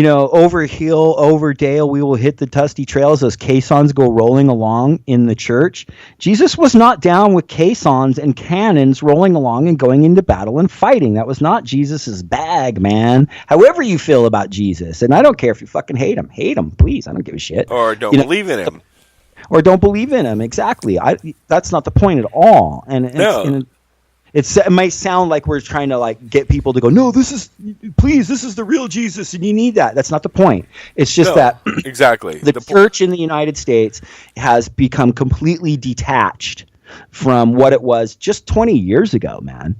over hill, over dale, we will hit the dusty trails as caissons go rolling along in the church. Jesus was not down with caissons and cannons rolling along and going into battle and fighting. That was not Jesus's bag, man. However you feel about Jesus, and I don't care if you fucking hate him, please. I don't give a shit. Or don't believe in him. Or don't believe in him. Exactly. That's not the point at all. No. It might sound like we're trying to get people to go, no, this is the real Jesus, and you need that. That's not the point. It's just that exactly the church in the United States has become completely detached from what it was just 20 years ago, man.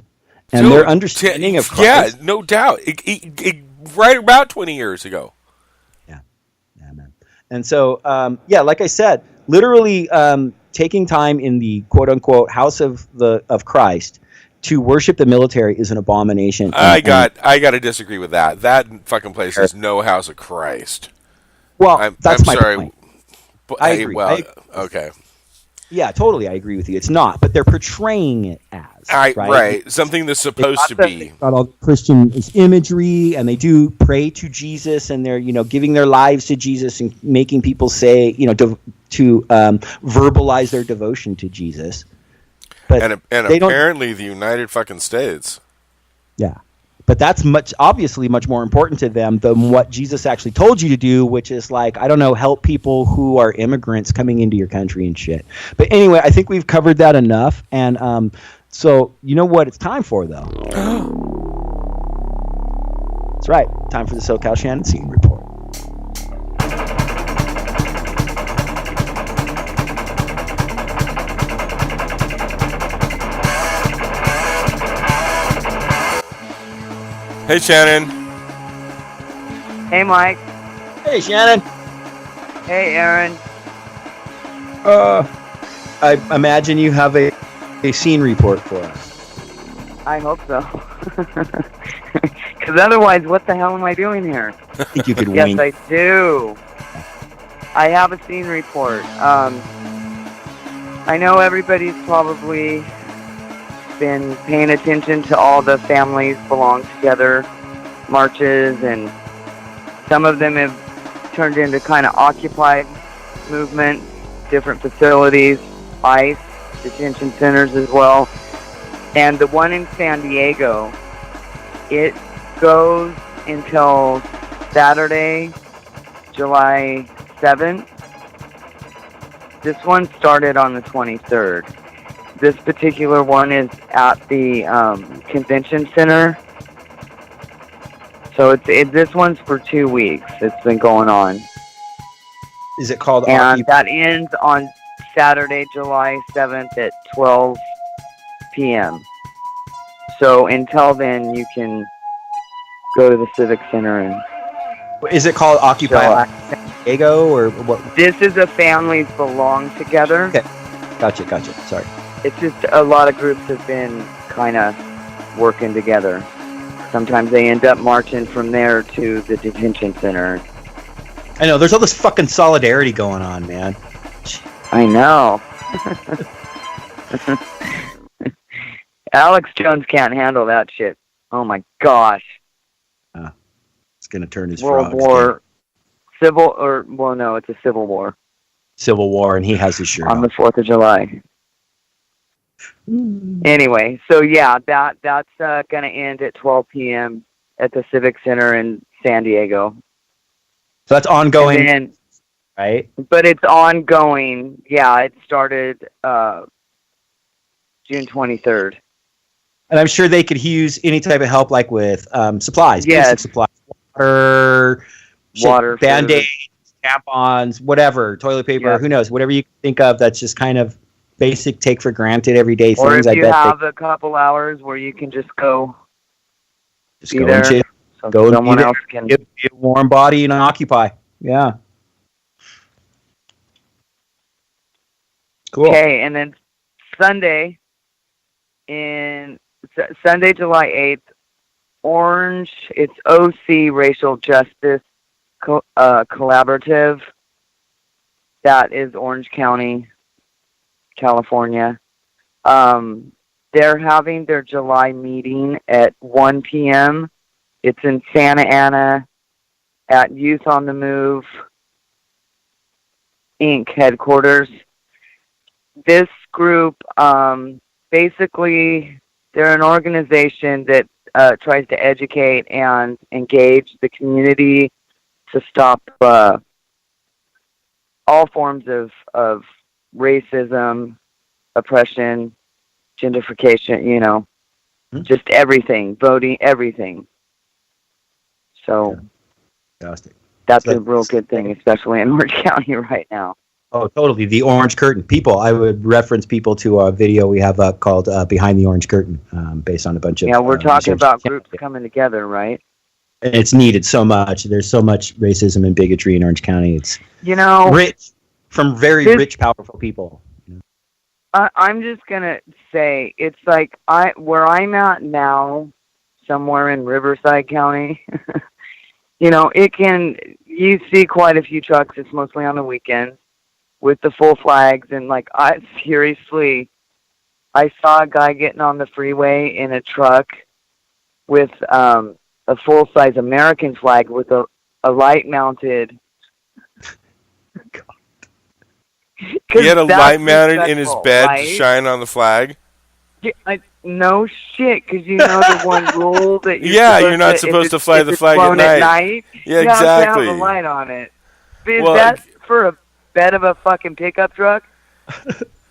And their understanding of Christ. Yeah, no doubt. Right about 20 years ago. Yeah, man. And so, like I said, literally taking time in the quote unquote house of Christ to worship the military is an abomination. I got to disagree with that. That fucking place is no house of Christ. Well, that's my sorry. point. But, I agree. Okay. Yeah, totally. I agree with you. It's not, but they're portraying it as right. Something that's supposed to be. Got all the Christian imagery, and they do pray to Jesus, and they're giving their lives to Jesus and making people say to verbalize their devotion to Jesus. But and apparently the United fucking States. Yeah. But that's obviously much more important to them than what Jesus actually told you to do, which is help people who are immigrants coming into your country and shit. But anyway, I think we've covered that enough. And so you know what it's time for, though? That's right. Time for the So-Cal Shannon Scene Report. Hey, Shannon. Hey, Mike. Hey, Shannon. Hey, Aaron. I imagine you have a scene report for us. I hope so. Because otherwise, what the hell am I doing here? I think you could Yes, wink. I do. I have a scene report. I know everybody's probably been paying attention to all the Families Belong Together marches, and some of them have turned into kind of occupied movements, different facilities, ICE, detention centers as well. And the one in San Diego, it goes until Saturday, July 7th. This one started on the 23rd. This particular one is at the convention center. So this one's for 2 weeks. It's been going on. Is it called? And that ends on Saturday, July 7th at 12 p.m. So until then, you can go to the Civic Center and. Is it called Occupy San Diego or what? This is a Families Belong Together. Okay, gotcha. Sorry. it's just a lot of groups have been kind of working together. Sometimes they end up marching from there to the detention center. I know, there's all this fucking solidarity going on, man. I know. Alex Jones can't handle that shit. Oh my gosh. It's going to turn his World frogs War, it's a civil war. Civil War, and he has his shirt on the 4th of July. Anyway, so yeah, that's going to end at 12 p.m. at the Civic Center in San Diego. So that's ongoing, right? But it's ongoing. Yeah, it started June 23rd. And I'm sure they could use any type of help, like with supplies, basic supplies, water, Band-Aids, tampons, whatever, toilet paper, who knows, whatever you can think of that's just kind of basic, take for granted everyday things. Or if you have a couple hours where you can just go be there, so someone else can get a warm body and occupy. Yeah. Cool. Okay, and then Sunday, July 8th, Orange, it's OC Racial Justice Collaborative. That is Orange County, California. They're having their July meeting at 1 p.m. It's in Santa Ana at Youth on the Move, Inc. headquarters. This group, basically, they're an organization that tries to educate and engage the community to stop all forms of racism, oppression, gentrification, just everything, voting, everything. So that's a real good thing, especially in Orange County right now. Oh, totally. The Orange Curtain. People, I would reference people to a video we have up called Behind the Orange Curtain, based on a bunch of... Yeah, we're talking about groups coming together, right? And it's needed so much. There's so much racism and bigotry in Orange County. It's rich, from very rich, powerful people. I'm just going to say, it's like where I'm at now, somewhere in Riverside County, you see quite a few trucks. It's mostly on the weekends with the full flags. And I saw a guy getting on the freeway in a truck with a full-size American flag with a light mounted. He had a light mounted in his bed to shine on the flag? No shit, because the one rule that you're not supposed to fly the flag at night. Yeah, you exactly. have to have a light on it. Is that for a bed of a fucking pickup truck?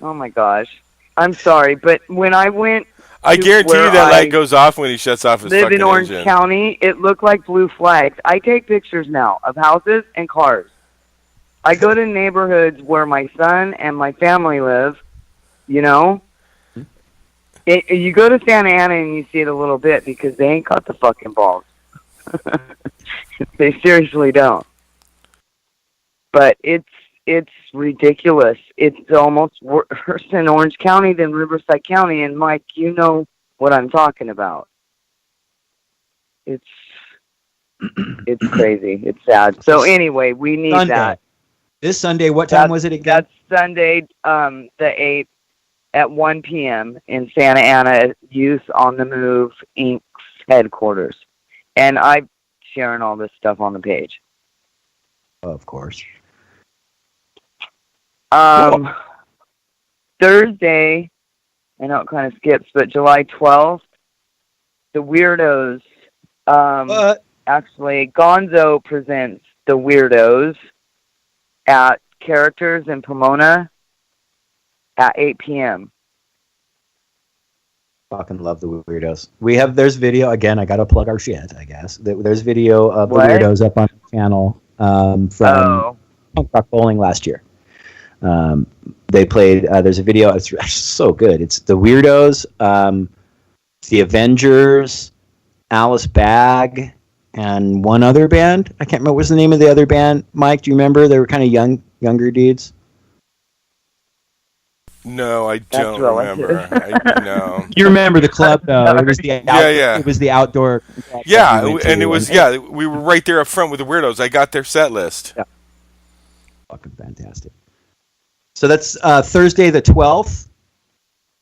Oh my gosh. I'm sorry, but when I went... I guarantee you that light goes off when he shuts off his fucking engine. Live in Orange County, it looked like blue flags. I take pictures now of houses and cars. I go to neighborhoods where my son and my family live, you go to Santa Ana and you see it a little bit because they ain't got the fucking balls. They seriously don't. But it's ridiculous. It's almost worse in Orange County than Riverside County, and Mike, you know what I'm talking about. It's crazy. It's sad. So anyway, we need Sunday. that. This Sunday, what time was it again? That's Sunday, the 8th at 1 p.m. in Santa Ana, Youth on the Move, Inc.'s headquarters. And I'm sharing all this stuff on the page. Of course. Thursday, I know it kind of skips, but July 12th, the Weirdos, actually, Gonzo presents the Weirdos at Characters in Pomona at 8 p.m. Fucking love the Weirdos. There's video, again, I gotta plug our shit, I guess. There's video of the Weirdos up on the channel from Punk Rock Bowling last year. They played, there's a video, it's so good. It's the Weirdos, the Avengers, Alice Bag, and one other band. I can't remember. What was the name of the other band? Mike, do you remember? They were kind of younger dudes. No, I don't remember. No. You remember the club though? It was the It was the outdoor. Yeah, and it was we were right there up front with the weirdos. I got their set list. Yeah. Fucking fantastic. So that's Thursday the 12th,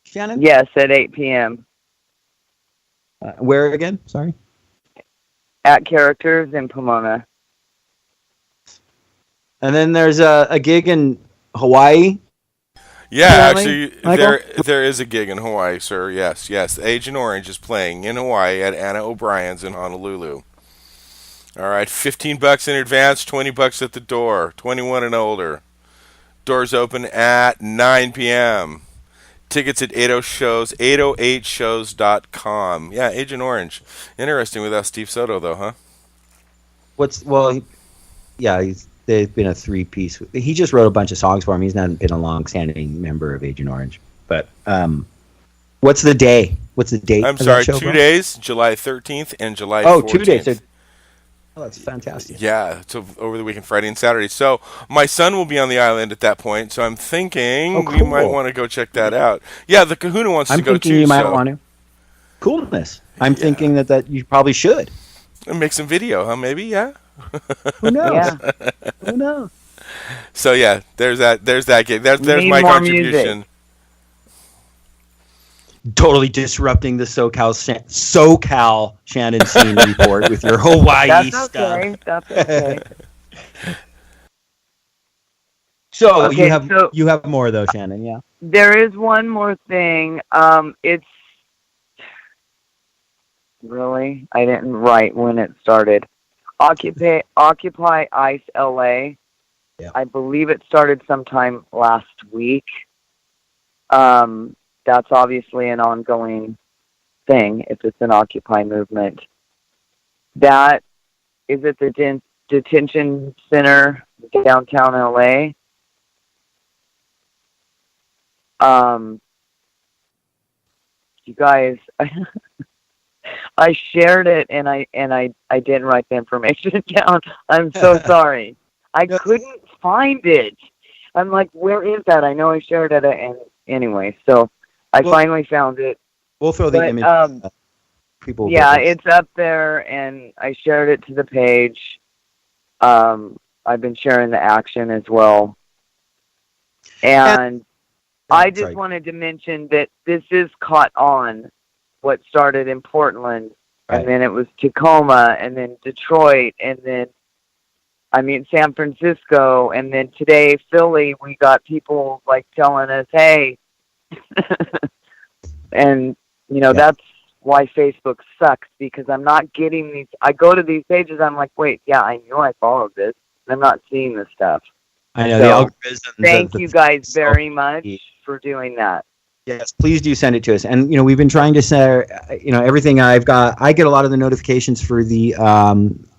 Shannon? Yes, at 8 p.m. Where again? Sorry? At Characters in Pomona. And then there's a gig in Hawaii. Yeah, actually, there is a gig in Hawaii, sir. Yes. Agent Orange is playing in Hawaii at Anna O'Brien's in Honolulu. All right, $15 in advance, $20 at the door, 21 and older. Doors open at 9 p.m. Tickets at 808shows.com. Yeah, Agent Orange. Interesting without Steve Soto, though, huh? They've been a three-piece. He just wrote a bunch of songs for him. He's not been a long-standing member of Agent Orange. But what's the day? What's the date? I'm sorry, 2 days, July 13th and July 14th. Oh, 2 days. Oh, that's fantastic. Yeah, so over the weekend, Friday and Saturday. So my son will be on the island at that point, so I'm thinking we might want to go check that out. Yeah, the Kahuna wants to go too. I'm thinking you might want to. Coolness. I'm thinking that you probably should. And make some video, huh? Maybe, yeah? Who knows? Yeah. Who knows? So yeah, there's that gig. There's my contribution. Music. Totally disrupting the So-Cal Shannon Scene Report with your Hawaii stuff. That's okay. So you have more though, Shannon. Yeah. There is one more thing. It's really I didn't write when it started. Occupy ICE LA. Yeah. I believe it started sometime last week. That's obviously an ongoing thing if it's an Occupy movement. That is at the detention center downtown LA. You guys, I shared it and I didn't write the information down. I'm so sorry. I couldn't find it. I'm like, where is that? I know I shared it and anyway, so I finally found it. We'll throw the image. People. Yeah, it's up there, and I shared it to the page. I've been sharing the action as well, and I just wanted to mention that this is caught on. What started in Portland, and then it was Tacoma, and then Detroit, and then San Francisco, and then today Philly. We got people like telling us, "Hey." And that's why Facebook sucks, because I'm not getting these. I go to these pages, I'm like, wait, yeah, I knew I followed this, and I'm not seeing this stuff. I know the algorithms. Thank you guys very much for doing that. Yes, please do send it to us. And we've been trying to share everything I've got. I get a lot of the notifications for the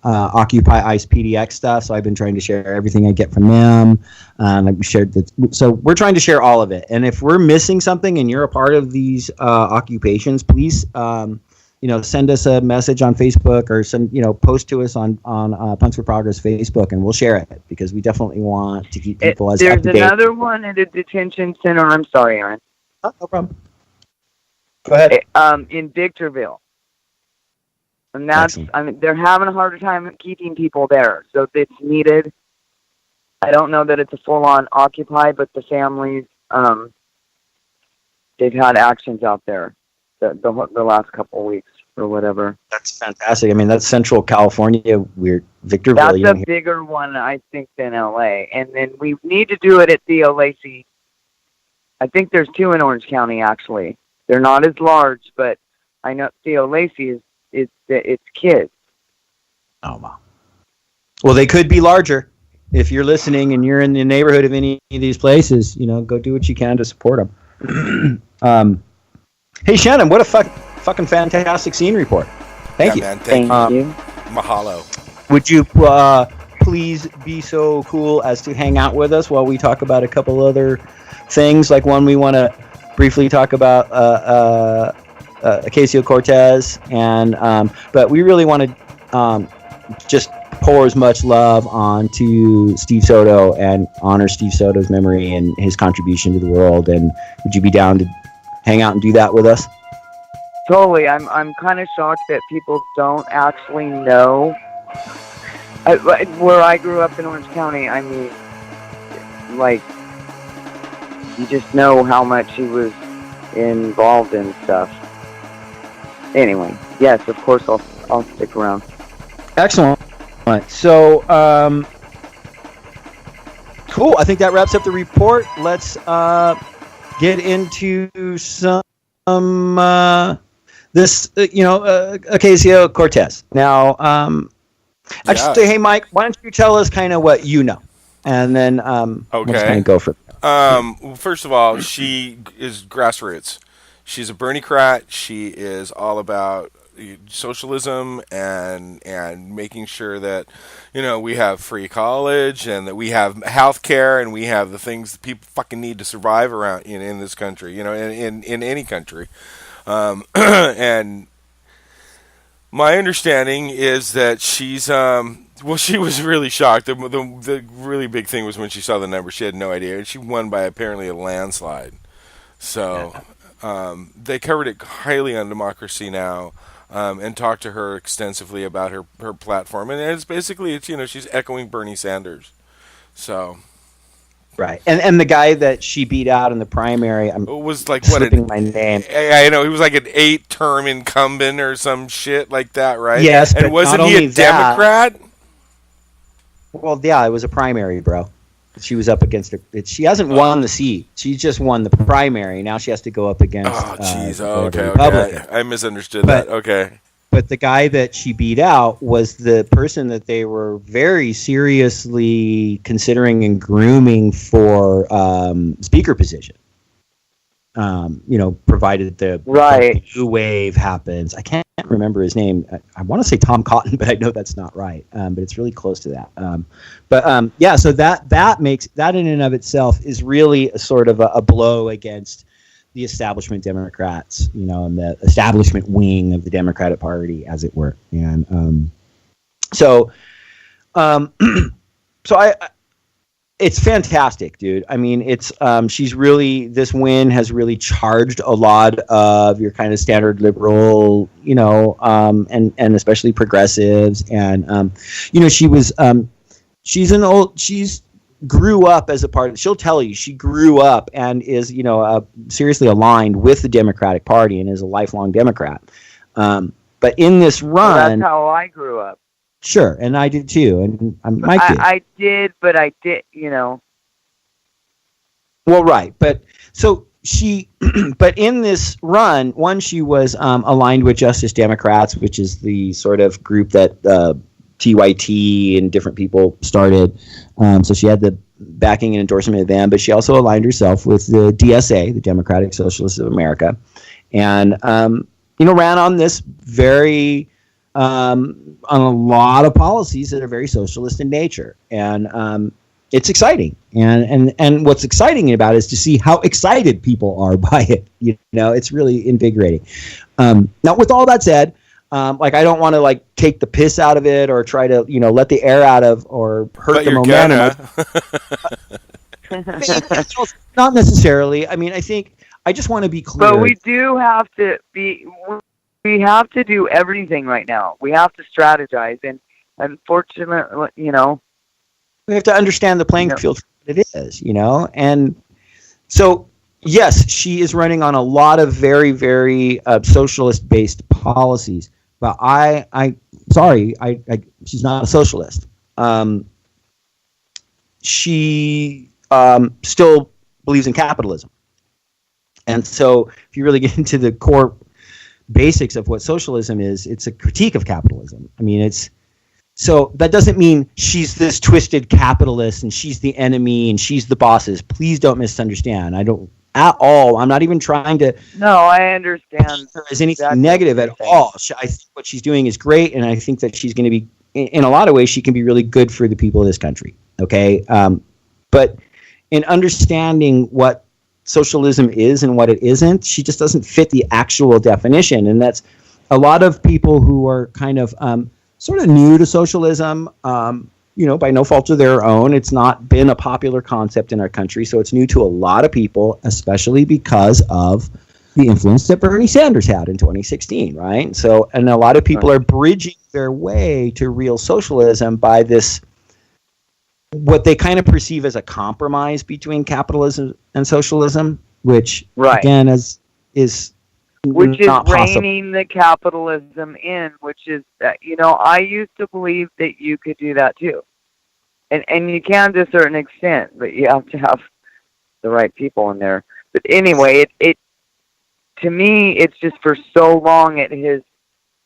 Occupy ICE PDX stuff, so I've been trying to share everything I get from them. I've shared so we're trying to share all of it. And if we're missing something and you're a part of these occupations, please send us a message on Facebook or post to us on Punks for Progress Facebook, and we'll share it, because we definitely want to keep people as up to date. There's another one at a detention center. I'm sorry, Aaron. Oh, no problem. Go ahead. In Victorville. And that's, they're having a harder time keeping people there. So it's needed. I don't know that it's a full-on Occupy, but the families, they've had actions out there the last couple of weeks or whatever. That's fantastic. That's Central California, Victorville. That's a bigger one, I think, than LA. And then we need to do it at Theo Lacey. I think there's 2 in Orange County, actually. They're not as large, but I know Theo Lacey it's kids. Oh, wow. Well, they could be larger. If you're listening and you're in the neighborhood of any of these places, go do what you can to support them. Hey, Shannon, what a fucking fantastic scene report. Thank you. Man, thank you. Mahalo. Would you please be so cool as to hang out with us while we talk about a couple other things? Like one, we want to briefly talk about Ocasio-Cortez, and but we really want to just pours much love onto Steve Soto and honors Steve Soto's memory and his contribution to the world. And would you be down to hang out and do that with us? Totally. I'm kind of shocked that people don't actually know. Where I grew up in Orange County, I mean, like, you just know how much he was involved in stuff. Anyway, yes, of course I'll stick around. Excellent. So, cool. I think that wraps up the report. Let's get into some Ocasio-Cortez. Now, actually, hey, Mike, why don't you tell us kind of what you know, and then let's kind of go for it. First of all, she is grassroots. She's a Bernie-crat. She is all about socialism and making sure that, you know, we have free college and that we have health care and we have the things that people fucking need to survive around in this country, you know, in any country. And my understanding is that she's well, she was really shocked. The really big thing was when she saw the number. She had no idea. She won by apparently a landslide. So they covered it highly on Democracy Now! And talked to her extensively about her platform. And it's basically, you know, she's echoing Bernie Sanders. So... Right, and the guy that she beat out in the primary, was like slipping my name. I know he was like an 8-term incumbent or some shit like that, right? Yes, and but wasn't not he only a Democrat? Well, yeah, it was a primary, bro. She was up against her. She hasn't won the seat. She just won the primary. Now she has to go up against. Oh, jeez. Okay. I misunderstood that. Okay. But the guy that she beat out was the person that they were very seriously considering and grooming for speaker position. You know, provided the blue wave happens. I can't remember his name. I want to say Tom Cotton, but I know that's not right. But it's really close to that. Yeah, so that makes that in and of itself is really a sort of a blow against the establishment Democrats, you know, and the establishment wing of the Democratic Party, as it were. And so it's fantastic, dude. I mean, it's she's really, this win has really charged a lot of your kind of standard liberal, you know, and especially progressives. And you know, she's grew up as a part. She'll tell you she grew up and is, you know, seriously aligned with the Democratic Party and is a lifelong Democrat. But in this run, well, that's how I grew up. Sure, and I did too, and I did, but I did, you know. Well, right, but so she, but in this run, she was aligned with Justice Democrats, which is the sort of group that TYT and different people started. So she had the backing and endorsement of them, but she also aligned herself with the DSA, the Democratic Socialists of America, and you know, ran on this very on a lot of policies that are very socialist in nature, and it's exciting. And what's exciting about it is to see how excited people are by it. You know, it's really invigorating. Now, with all that said, like, I don't want to like take the piss out of it or try to, you know, let the air out of or hurt the momentum. Not necessarily. I mean, I just want to be clear. But we do have to be. We have to do everything right now. We have to strategize, and unfortunately, you know, we have to understand the playing field for what it is, you know. And so, yes, she is running on a lot of very, very socialist-based policies. But she's not a socialist. She still believes in capitalism. And so, if you really get into the core basics of what socialism is, it's a critique of capitalism. I mean, so that doesn't mean she's this twisted capitalist and she's the enemy and she's the bosses. Please don't misunderstand. I don't at all. I'm not even trying to. No, I understand. As anything negative at all. I think what she's doing is great, and I think that she's going to be, in a lot of ways, she can be really good for the people of this country. Okay, but in understanding what socialism is and what it isn't, she just doesn't fit the actual definition. And that's a lot of people who are kind of sort of new to socialism. By no fault of their own. It's not been a popular concept in our country, so it's new to a lot of people, especially because of the influence that Bernie Sanders had in 2016, right? So, and a lot of people are bridging their way to real socialism by this, what they kind of perceive as a compromise between capitalism and socialism, which, again, is not reining the capitalism in, which is that, I used to believe that you could do that too. And you can to a certain extent, but you have to have the right people in there. But anyway, it to me, it's just for so long it has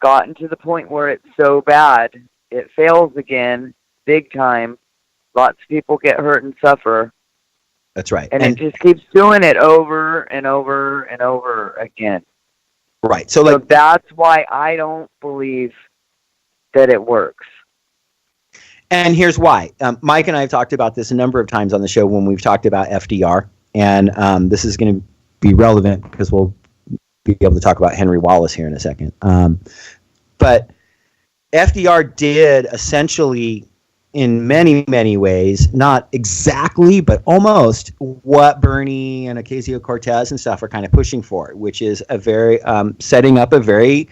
gotten to the point where it's so bad, it fails again, big time. Lots of people get hurt and suffer. That's right. And it just keeps doing it over and over and over again. Right. So that's why I don't believe that it works. And here's why. Mike and I have talked about this a number of times on the show when we've talked about FDR. And this is going to be relevant because we'll be able to talk about Henry Wallace here in a second. But FDR did essentially, in many, many ways, not exactly, but almost what Bernie and Ocasio-Cortez and stuff are kind of pushing for, which is a very setting up a very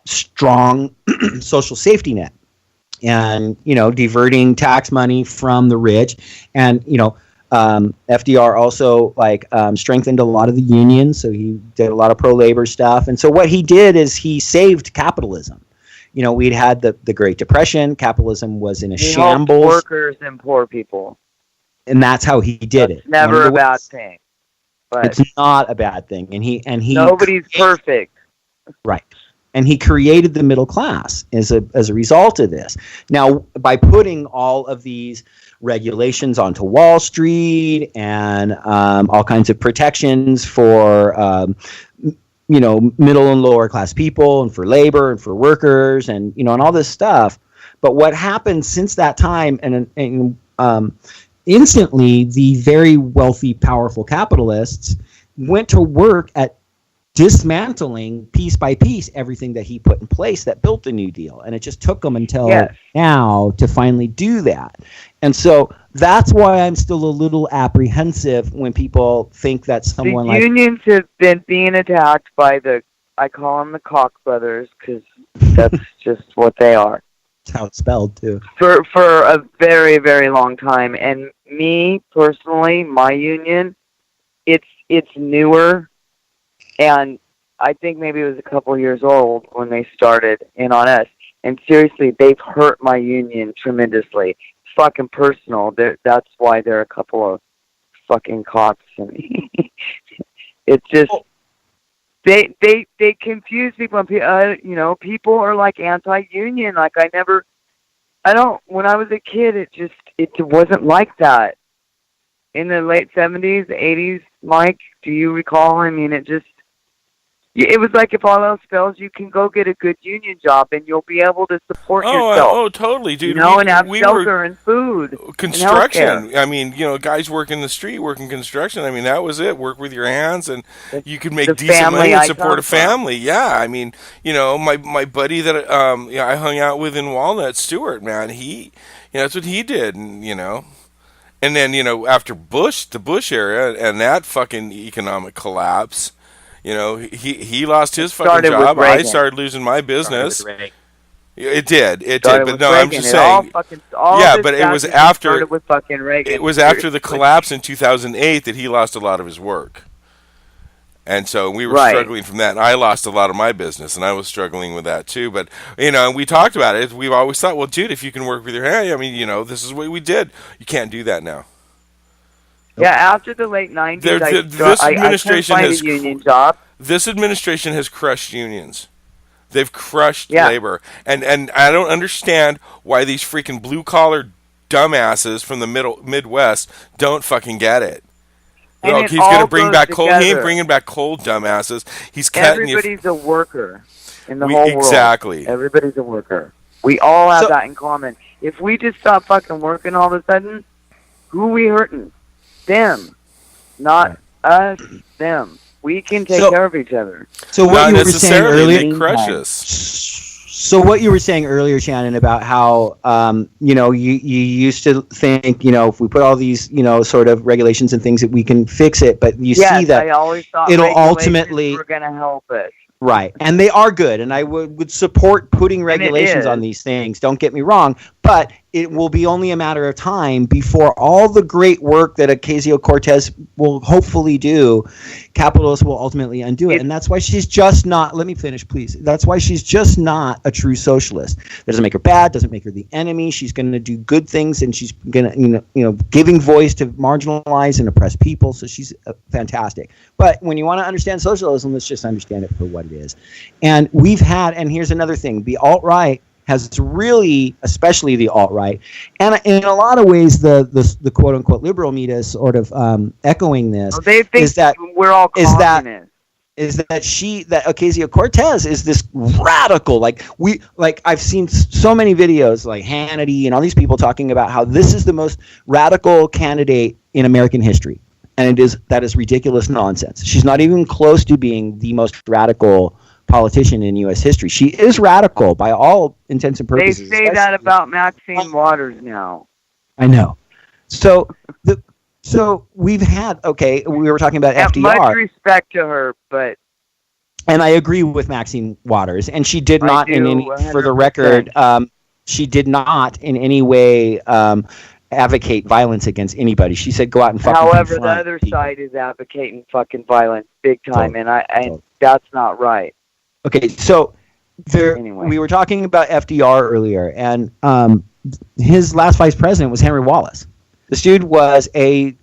strong social safety net, and diverting tax money from the rich, and FDR also strengthened a lot of the unions, so he did a lot of pro-labor stuff, and so what he did is he saved capitalism. We'd had the Great Depression. Capitalism was in a shambles. Workers and poor people. And that's how he did it. Never a bad thing. But it's not a bad thing. And he nobody's perfect. Right. And he created the middle class as a result of this. Now, by putting all of these regulations onto Wall Street and all kinds of protections for middle and lower class people, and for labor and for workers, and and all this stuff. But what happened since that time, and instantly, the very wealthy, powerful capitalists went to work at dismantling piece by piece everything that he put in place that built the New Deal, and it just took them until now to finally do that. And so that's why I'm still a little apprehensive when people think that someone the unions have been being attacked by I call them the Koch brothers, because that's just what they are. That's how it's spelled too. For a very, very long time. And me personally, my union, it's newer, and I think maybe it was a couple years old when they started in on us. And seriously, they've hurt my union tremendously. Fucking personal. That's why they're a couple of fucking cops. And it's just they confuse people. People are like anti-union. When I was a kid, it wasn't like that. In the late 70s, 80s, Mike, do you recall? I mean, it was like, if all else fails, you can go get a good union job and you'll be able to support yourself. Oh, totally, dude. And have shelter and food. Construction. I mean, guys working the street, working construction. I mean, that was it. Work with your hands, and you could make decent money and support a family. Yeah, I mean, my buddy that I hung out with in Walnut, Stewart, man, that's what he did, and and then after the Bush era and that fucking economic collapse. He lost his fucking job. I started losing my business. It did. But no, I'm just saying. But it was after. It was after the collapse in 2008 that he lost a lot of his work, and so we were struggling from that. And I lost a lot of my business, and I was struggling with that too. But we talked about it. We've always thought, well, dude, if you can work with your hand, I mean, this is what we did. You can't do that now. Yeah, after the late 90s, I couldn't find a union job. This administration has crushed unions. They've crushed labor. And I don't understand why these freaking blue-collar dumbasses from the Midwest don't fucking get it. He's going to bring back coal. He ain't bringing back coal, dumbasses. He's cutting Everybody's a worker in the whole world. Exactly. Everybody's a worker. We all have that in common. If we just stop fucking working all of a sudden, who are we hurting? Them, not us. Them. We can take care of each other. So what you were saying earlier, So what you were saying earlier, Shannon, about how you used to think, if we put all these, sort of regulations and things that we can fix it, but you see that I always thought it'll ultimately we're going to help us. Right, and they are good, and I would support putting regulations on these things. Don't get me wrong, but it will be only a matter of time before all the great work that Ocasio-Cortez will hopefully do, capitalists will ultimately undo it. And that's why she's just not, let me finish, please. That's why she's just not a true socialist. That doesn't make her bad, doesn't make her the enemy. She's going to do good things, and she's going to, giving voice to marginalized and oppressed people. So she's fantastic. But when you want to understand socialism, let's just understand it for what it is. And we've had, and here's another thing, the alt-right has really, especially the alt-right, and in a lot of ways, the quote-unquote liberal media is sort of echoing this. They think is that we're all communists. Is that Ocasio-Cortez is this radical, I've seen so many videos like Hannity and all these people talking about how this is the most radical candidate in American history, and that is ridiculous nonsense. She's not even close to being the most radical politician in U.S. history. She is radical by all intents and purposes. They say that about Maxine Waters now. I know. So we've had, we were talking about FDR. Much respect to her, but. And I agree with Maxine Waters, and she did not for the record, she did not in any way advocate violence against anybody. She said go out and fucking However, the other side is advocating fucking violence big time, and that's not right. Okay, so we were talking about FDR earlier, and his last vice president was Henry Wallace. This dude was he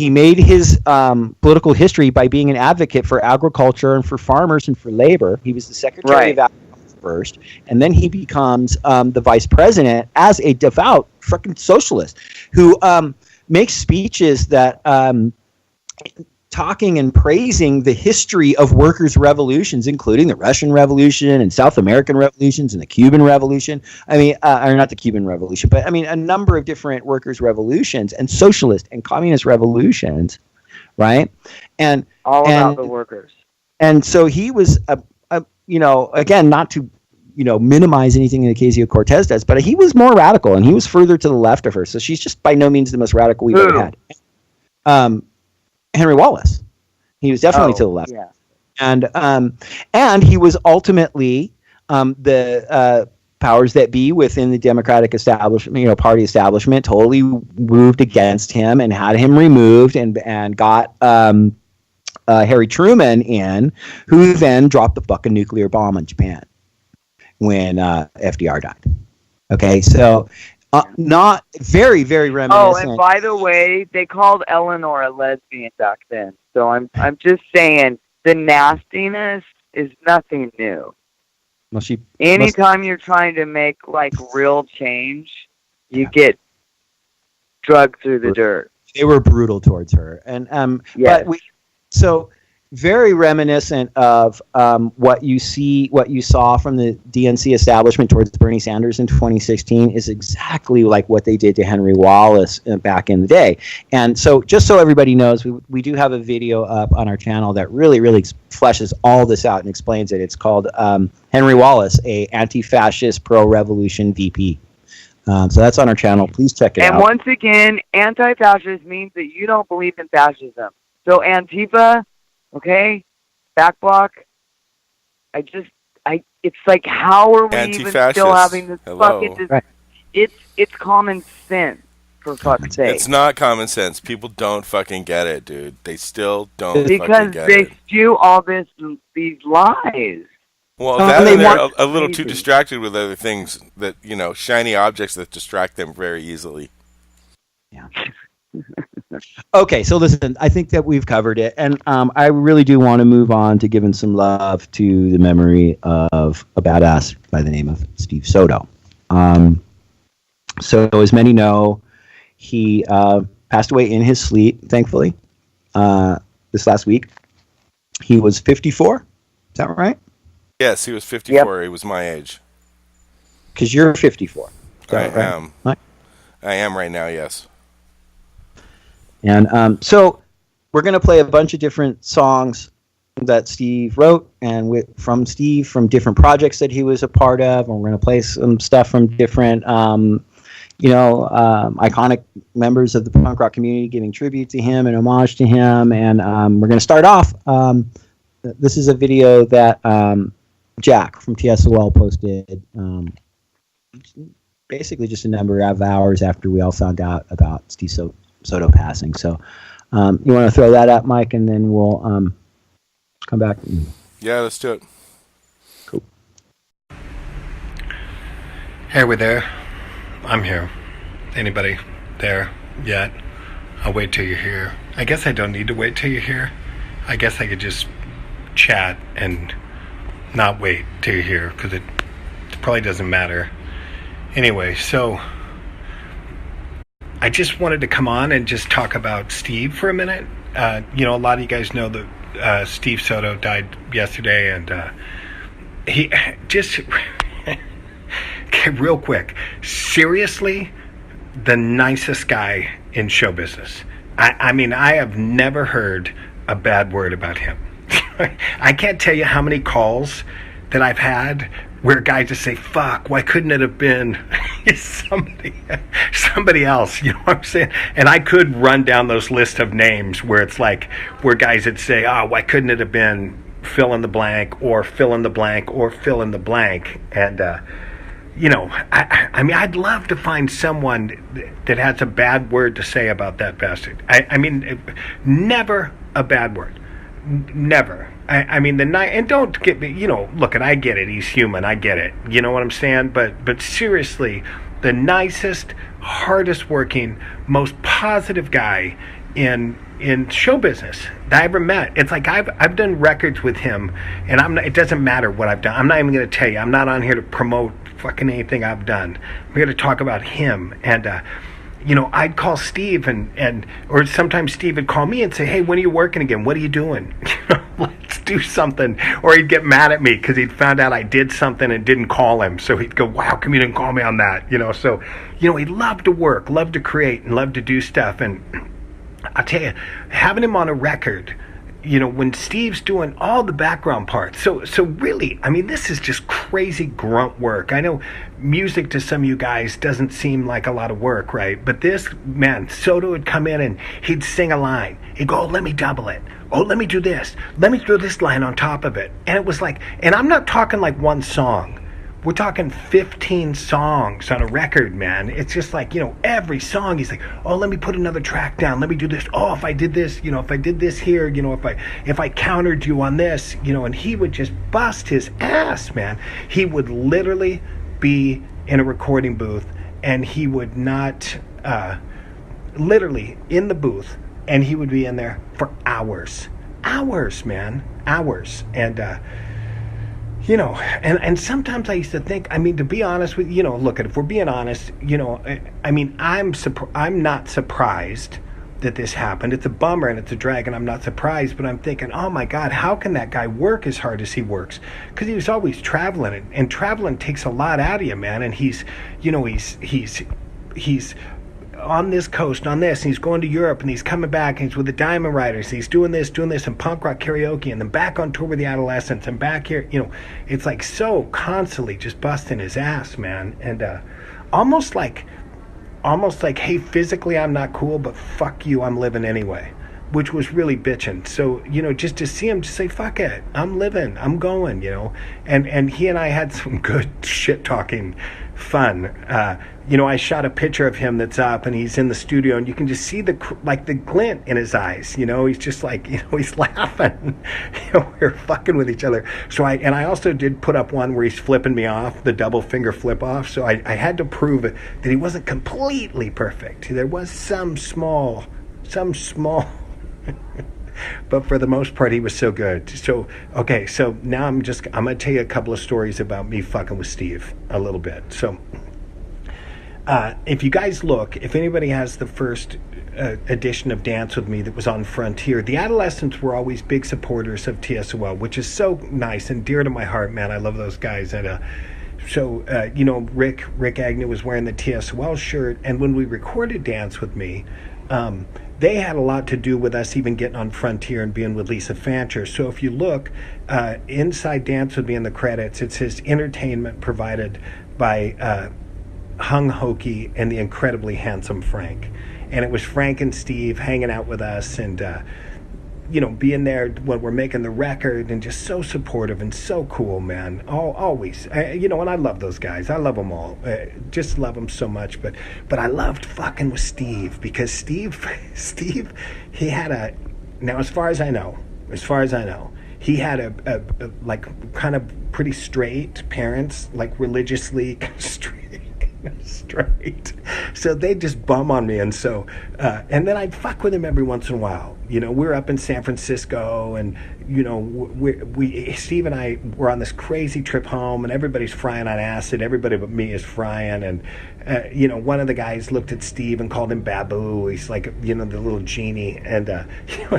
made his political history by being an advocate for agriculture and for farmers and for labor. He was the Secretary of Agriculture first, and then he becomes the vice president as a devout freaking socialist who makes speeches that talking and praising the history of workers' revolutions, including the Russian Revolution and South American revolutions and the Cuban Revolution. I mean, or not the Cuban Revolution, but I mean a number of different workers' revolutions and socialist and communist revolutions, right? And all about the workers. And so he was, again, not to minimize anything that Ocasio-Cortez does, but he was more radical and he was further to the left of her. So she's just by no means the most radical we've ever had. Henry Wallace. He was definitely to the left. Yeah. And he was ultimately the powers that be within the Democratic establishment, party establishment, totally moved against him and had him removed and got Harry Truman in, who then dropped the fucking nuclear bomb on Japan when FDR died. Okay, so not very, very reminiscent. Oh, and by the way, they called Eleanor a lesbian back then. So I'm just saying the nastiness is nothing new. Well, anytime you're trying to make real change, you get drugged through the dirt. They were brutal towards her, and yes. So very reminiscent of what you saw from the DNC establishment towards Bernie Sanders in 2016 is exactly like what they did to Henry Wallace back in the day. And so just so everybody knows, we do have a video up on our channel that really, really fleshes all this out and explains it. It's called Henry Wallace, a anti-fascist pro-revolution VP. So that's on our channel. Please check it out. And once again, anti-fascist means that you don't believe in fascism. So Antifa, okay, back block. It's like, how are we even still having this fucking? Right. It's common sense, for fuck's sake. It's not common sense. People don't fucking get it, dude. They still don't because fucking get they it. spew all these lies. Well, they're a little too distracted with other things that shiny objects that distract them very easily. Yeah. Okay, so listen, I think that we've covered it, and I really do want to move on to giving some love to the memory of a badass by the name of Steve Soto. So as many know, he passed away in his sleep, thankfully, this last week. He was 54, is that right? Yes, he was 54. Yep. He was my age. Because you're 54. I am. Right? I am right now, yes. And so we're going to play a bunch of different songs that Steve wrote, and from Steve, from different projects that he was a part of, and we're going to play some stuff from different, iconic members of the punk rock community giving tribute to him and homage to him. And we're going to start off. This is a video that Jack from TSOL posted, basically just a number of hours after we all found out about Steve Soto passing. So you want to throw that up, Mike, and then we'll come back. Yeah, let's do it. Cool. Hey, we're there. I'm here. Anybody there yet? I'll wait till you're here. I guess I don't need to wait till you're here. I guess I could just chat and not wait till you're here, because it probably doesn't matter. Anyway, so I just wanted to come on and just talk about Steve for a minute. A lot of you guys know that Steve Soto died yesterday, and he just okay, real quick, seriously, the nicest guy in show business. I mean, I have never heard a bad word about him. I can't tell you how many calls that I've had where guys just say, fuck, why couldn't it have been somebody else, you know what I'm saying? And I could run down those lists of names where it's like, where guys would say, oh, why couldn't it have been fill in the blank, or fill in the blank, or fill in the blank? And, I mean, I'd love to find someone that has a bad word to say about that bastard. I mean, never a bad word. Never. I mean, and don't get me, look, and I get it. He's human. I get it. You know what I'm saying? But seriously, the nicest, hardest working, most positive guy in show business that I ever met. It's like I've done records with him, and it doesn't matter what I've done. I'm not even going to tell you. I'm not on here to promote fucking anything I've done. I'm here to talk about him. And I'd call Steve or sometimes Steve would call me and say, hey, when are you working again? What are you doing? Let's do something. Or he'd get mad at me because he'd found out I did something and didn't call him. So he'd go, wow, come you didn't call me on that? So, he loved to work, loved to create, and loved to do stuff. And I'll tell you, having him on a record, when Steve's doing all the background parts. So really, I mean, this is just crazy grunt work. I know music to some of you guys doesn't seem like a lot of work, right? But this, man, Soto would come in and he'd sing a line. He'd go, oh, let me double it. Oh, let me do this. Let me throw this line on top of it. And it was like, and I'm not talking like one song. We're talking 15 songs on a record, man. It's just like, every song he's like, oh, let me put another track down. Let me do this. Oh, if I did this, if I did this here, if I countered you on this, and he would just bust his ass, man. He would literally be in a recording booth, and he would not, literally in the booth, and he would be in there for hours. Hours, man. Hours. And, and sometimes I used to think, I mean, to be honest with you, look, if we're being honest, I mean, I'm not surprised that this happened. It's a bummer and it's a drag, and I'm not surprised, but I'm thinking, oh my God, how can that guy work as hard as he works? Because he was always traveling, and traveling takes a lot out of you, man. And he's on this coast, on this, and he's going to Europe, and he's coming back, and he's with the Diamond Riders, and he's doing this, and punk rock karaoke, and then back on tour with the Adolescents, and back here, it's like so constantly just busting his ass, man. And almost like, hey, physically I'm not cool, but fuck you, I'm living anyway, which was really bitching. So, just to see him just say, fuck it, I'm living, I'm going, and he and I had some good shit talking fun. I shot a picture of him that's up, and he's in the studio, and you can just see the glint in his eyes. He's just like, he's laughing. We're fucking with each other. So I also did put up one where he's flipping me off, the double finger flip off. So I had to prove that he wasn't completely perfect. There was some small but for the most part, he was so good. So, okay, so now I'm going to tell you a couple of stories about me fucking with Steve a little bit. So, if you guys look, if anybody has the first edition of Dance With Me that was on Frontier, the Adolescents were always big supporters of TSOL, which is so nice and dear to my heart, man. I love those guys. And Rick Agnew was wearing the TSOL shirt, and when we recorded Dance With Me, they had a lot to do with us even getting on Frontier and being with Lisa Fancher. So if you look, Inside Dance would be in the credits. It says entertainment provided by Hung Hokey and the incredibly handsome Frank. And it was Frank and Steve hanging out with us and, being there when we're making the record and just so supportive and so cool, man. Always. And I love those guys. I love them all. Just love them so much. But I loved fucking with Steve because Steve, he had now as far as I know, he had a like kind of pretty straight parents, like religiously straight. So they'd just bum on me. And so, and then I'd fuck with him every once in a while. We're up in San Francisco and, we Steve and I were on this crazy trip home and everybody's frying on acid. Everybody but me is frying. And, one of the guys looked at Steve and called him Babu. He's like, the little genie. And,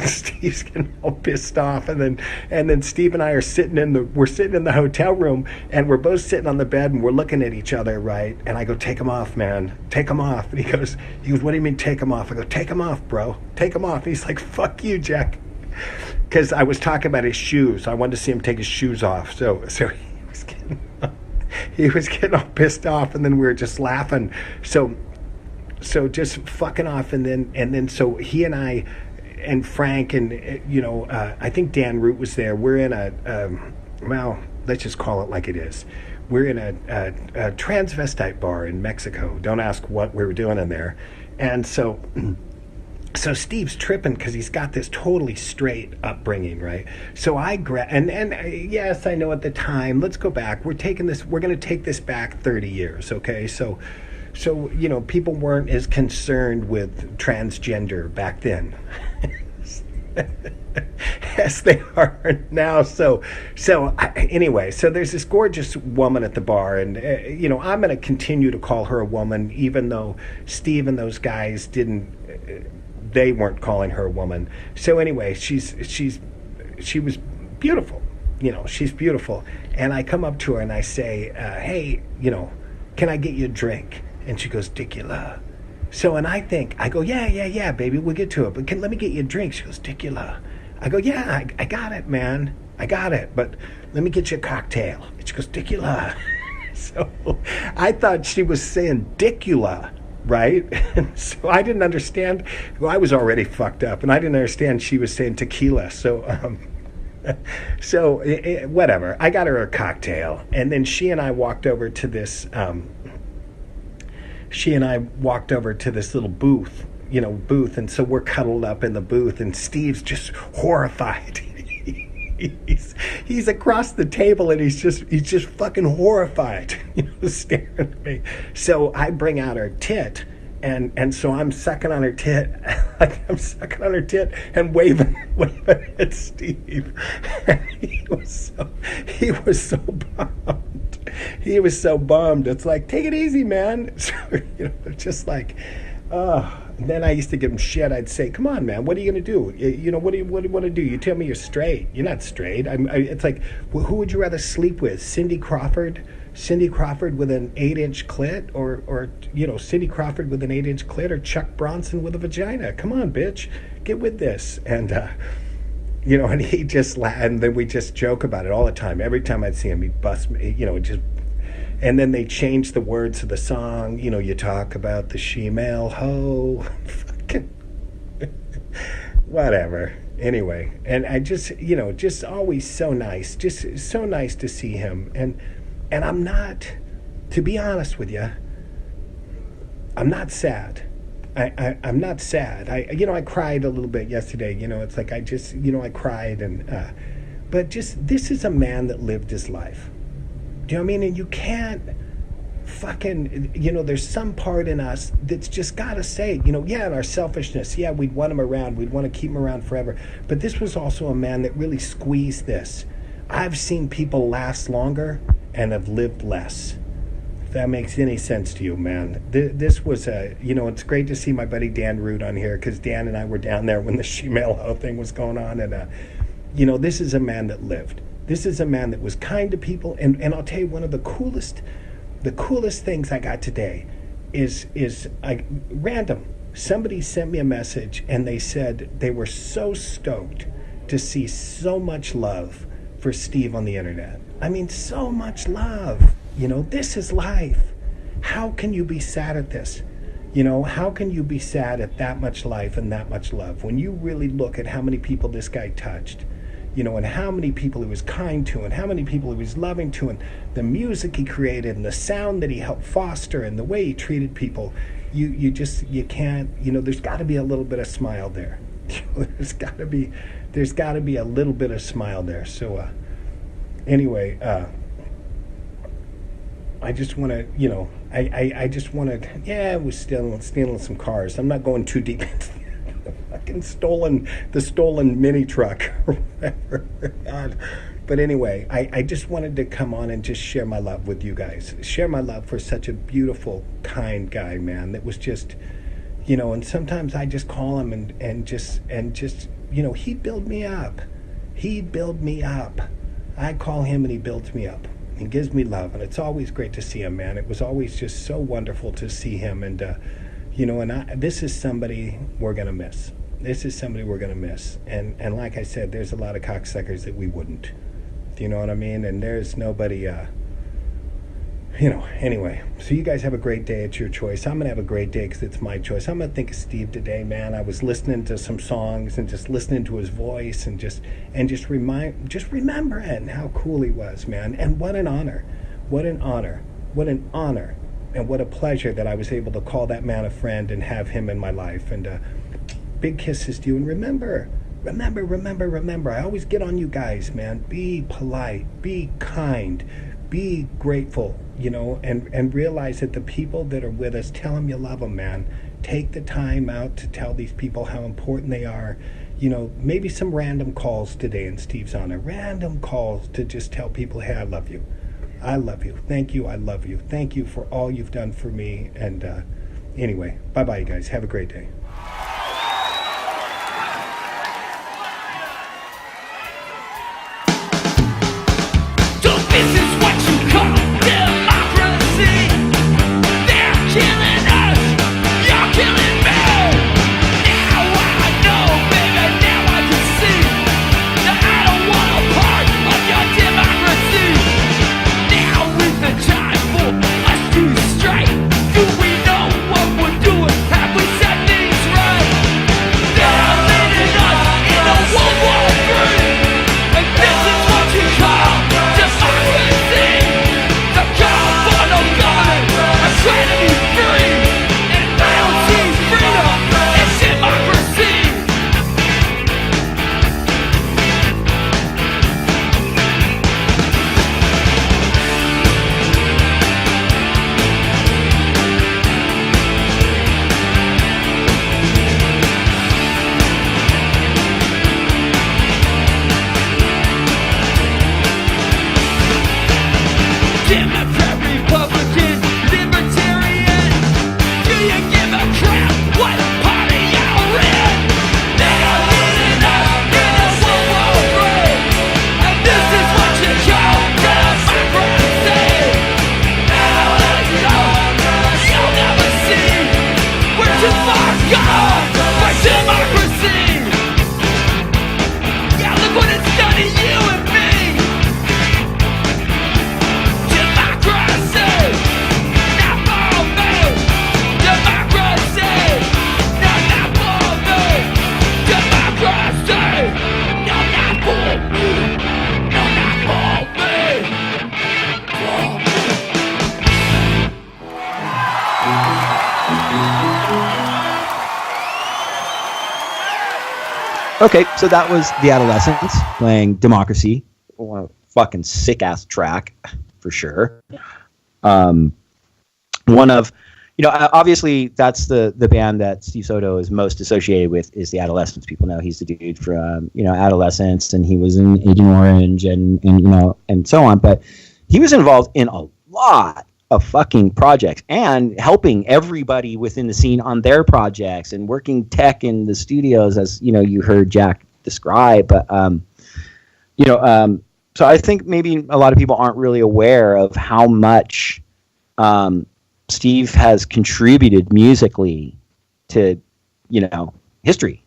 Steve's getting all pissed off. And then Steve and I are sitting in the hotel room and we're both sitting on the bed and we're looking at each other, right? And I go, take him off, man. Take him off. And he goes, what do you mean take him off? I go, take him off, bro. Take him off. And he's like, fuck you, Jack. Because I was talking about his shoes. I wanted to see him take his shoes off. So he was getting all pissed off, and then we were just laughing. So just fucking off, and then so he and I and Frank and I think Dan Root was there. We're in let's just call it like it is. We're in a transvestite bar in Mexico. Don't ask what we were doing in there. And so Steve's tripping because he's got this totally straight upbringing, right? So I and yes, I know at the time, let's go back. We're going to take this back 30 years, okay? So people weren't as concerned with transgender back then as they are now. Anyway, so there's this gorgeous woman at the bar, and I'm going to continue to call her a woman, even though Steve and those guys they weren't calling her a woman. So anyway, she was beautiful. She's beautiful. And I come up to her and I say, hey, can I get you a drink? And she goes, Dicula. So, and I go, yeah, baby, we'll get to it. But let me get you a drink. She goes, Dicula. I go, yeah, I got it, man. I got it. But let me get you a cocktail. And she goes, Dicula. So I thought she was saying Dicula. Right? And so I didn't understand. Well, I was already fucked up, and I didn't understand she was saying tequila. So, whatever. I got her a cocktail, and then she and I walked over to this. Little booth, and so we're cuddled up in the booth, and Steve's just horrified. He's across the table and he's just fucking horrified, staring at me. So I bring out her tit, and so I'm sucking on her tit, and waving at Steve. He was so bummed. He was so bummed. It's like, take it easy, man. So, just like, And then I used to give him shit. I'd say, come on, man, what are you going to do? What do you want to do? You tell me you're straight. You're not straight. It's like, well, who would you rather sleep with? Cindy Crawford with an 8-inch clit? Or Cindy Crawford with an 8-inch clit? Or Chuck Bronson with a vagina? Come on, bitch. Get with this. And, and he just and then we just joke about it all the time. Every time I'd see him, he'd bust me, And then they changed the words of the song. You talk about the she-male hoe. Fucking whatever. Anyway, and I just always so nice. Just so nice to see him. And I'm not, to be honest with you, I'm not sad. I'm not sad. I cried a little bit yesterday. It's like I cried but just, this is a man that lived his life. Do you know what I mean? And you can't fucking, there's some part in us that's just got to say, in our selfishness, we'd want him around. We'd want to keep him around forever. But this was also a man that really squeezed this. I've seen people last longer and have lived less. If that makes any sense to you, man. This was it's great to see my buddy Dan Root on here, because Dan and I were down there when the she-male hoe thing was going on. And, this is a man that lived. This is a man that was kind to people, and I'll tell you, one of the coolest things I got today is random. Somebody sent me a message and they said they were so stoked to see so much love for Steve on the internet. I mean, so much love. You know, this is life. How can you be sad at this? You know, how can you be sad at that much life and that much love when you really look at how many people this guy touched, you know, and how many people he was kind to and how many people he was loving to, and the music he created and the sound that he helped foster and the way he treated people. You can't, you know, there's got to be a little bit of smile there. there's got to be a little bit of smile there. So anyway, I just want to, you know, I just want to, yeah, we're stealing some cars. I'm not going too deep into the fucking stolen mini truck or whatever. God. But anyway, I just wanted to come on and just share my love with you guys. Share my love for such a beautiful, kind guy, man, that was just, you know, and sometimes I just call him and just, you know, he'd build me up. He'd build me up. I call him and he builds me up. He gives me love, and it's always great to see him, man. It was always just so wonderful to see him, and you know, and this is somebody we're gonna miss. This is somebody we're gonna miss, and like I said, there's a lot of cocksuckers that we wouldn't. Do you know what I mean? And there's nobody, you know. Anyway, so you guys have a great day. It's your choice. I'm gonna have a great day because it's my choice. I'm gonna think of Steve today, man. I was listening to some songs and just listening to his voice and just remembering how cool he was, man. And what an honor, and what a pleasure that I was able to call that man a friend and have him in my life. And big kisses to you. And remember. I always get on you guys, man. Be polite, be kind, be grateful, you know, and realize that the people that are with us, tell them you love them, man. Take the time out to tell these people how important they are. You know, maybe some random calls today in Steve's honor. Random calls to just tell people, hey, I love you. I love you. Thank you. I love you. Thank you for all you've done for me. And anyway, bye-bye, you guys. Have a great day. Okay, so that was The Adolescents playing Democracy. A fucking sick-ass track, for sure. One of, you know, obviously that's the band that Steve Soto is most associated with is The Adolescents. People know he's the dude from, you know, Adolescents, and he was in Agent Orange and you know, and so on. But he was involved in a lot of fucking projects and helping everybody within the scene on their projects and working tech in the studios, as you know, you heard Jack describe. But you know, so I think maybe a lot of people aren't really aware of how much Steve has contributed musically to, history.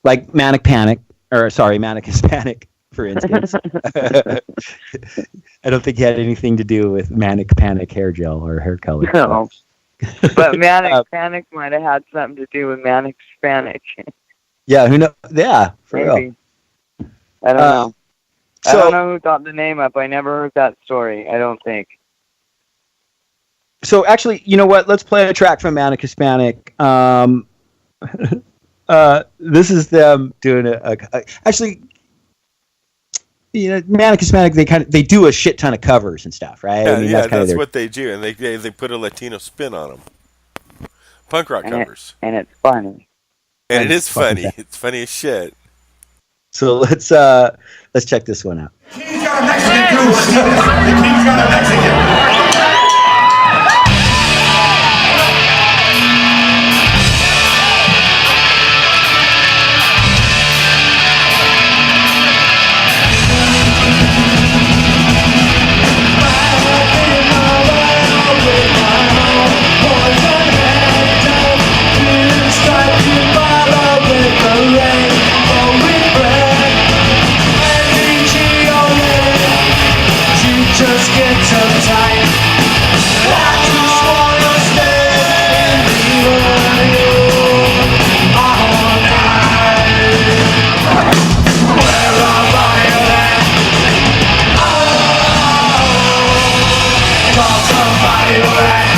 Like Manic Hispanic, for instance. I don't think he had anything to do with Manic Panic hair gel or hair color. No. But Manic Panic might have had something to do with Manic Hispanic. Yeah, who knows? Yeah, for Maybe. real. I don't know. I don't know who thought the name up. I never heard that story, I don't think. So actually, you know what? Let's play a track from Manic Hispanic. This is them doing actually, Manic Hispanic. They do a shit ton of covers and stuff, right? Yeah, that's what they do, and they put a Latino spin on them. Punk rock covers, and it's funny. And it is funny. It's funny as shit. So let's check this one out. King's got a Mexican crew. The King's got a Mexican. Just get uptight. I just wanna stay in the all night. Where are you at? Oh, call somebody back.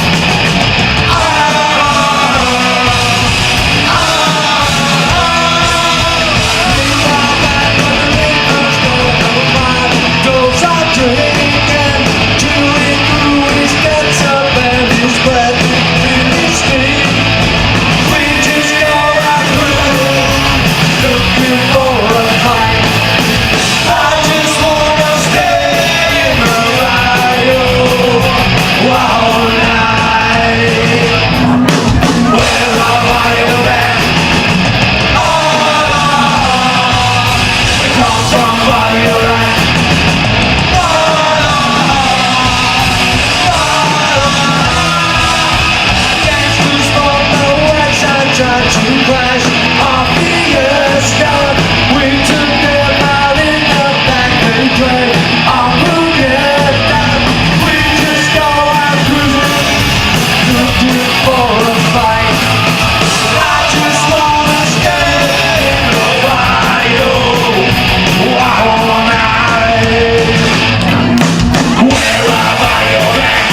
Those are drinking, chewing through his gets up and his breath really stink. We just go out through, looking for a fight. I just wanna stay in the bayou all night. Where are you at? Oh, call somebody back. Tried to crash off the escort. We took them out in the back and played our boogie down. We just go out cruising, looking for a fight. I just wanna stay in the bayou all night. Where are you at?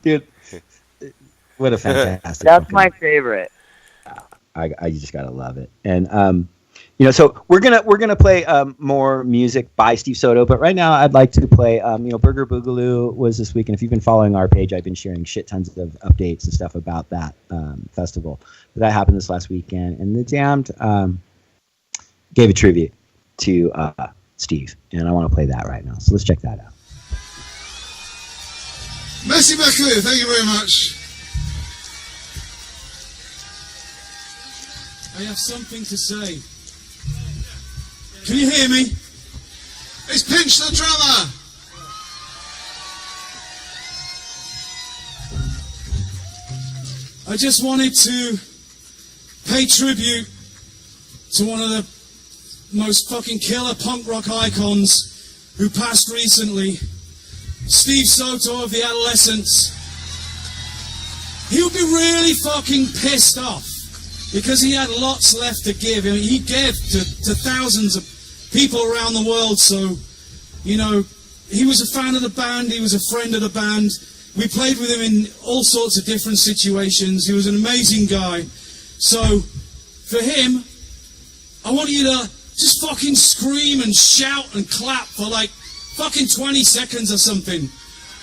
Dude, what a fantastic. That's my favorite. I just gotta love it. And so we're gonna play more music by Steve Soto, but right now I'd like to play Burger Boogaloo was this week, and if you've been following our page, I've been sharing shit tons of updates and stuff about that festival. But that happened this last weekend, and the Damned gave a tribute to Steve, and I want to play that right now. So let's check that out. Merci beaucoup, thank you very much. I have something to say. Can you hear me? It's Pinch the Drummer. I just wanted to pay tribute to one of the most fucking killer punk rock icons who passed recently, Steve Soto of the Adolescents, he would be really fucking pissed off because he had lots left to give. I mean, he gave to thousands of people around the world, so, you know, he was a fan of the band, he was a friend of the band. We played with him in all sorts of different situations. He was an amazing guy. So, for him, I want you to just fucking scream and shout and clap for like fucking 20 seconds or something.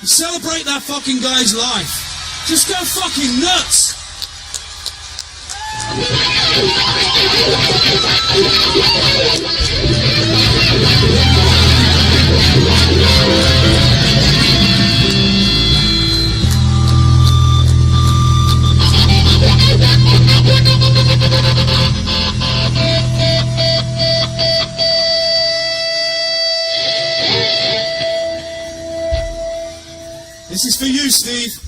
Celebrate that fucking guy's life. Just go fucking nuts. This is for you, Steve.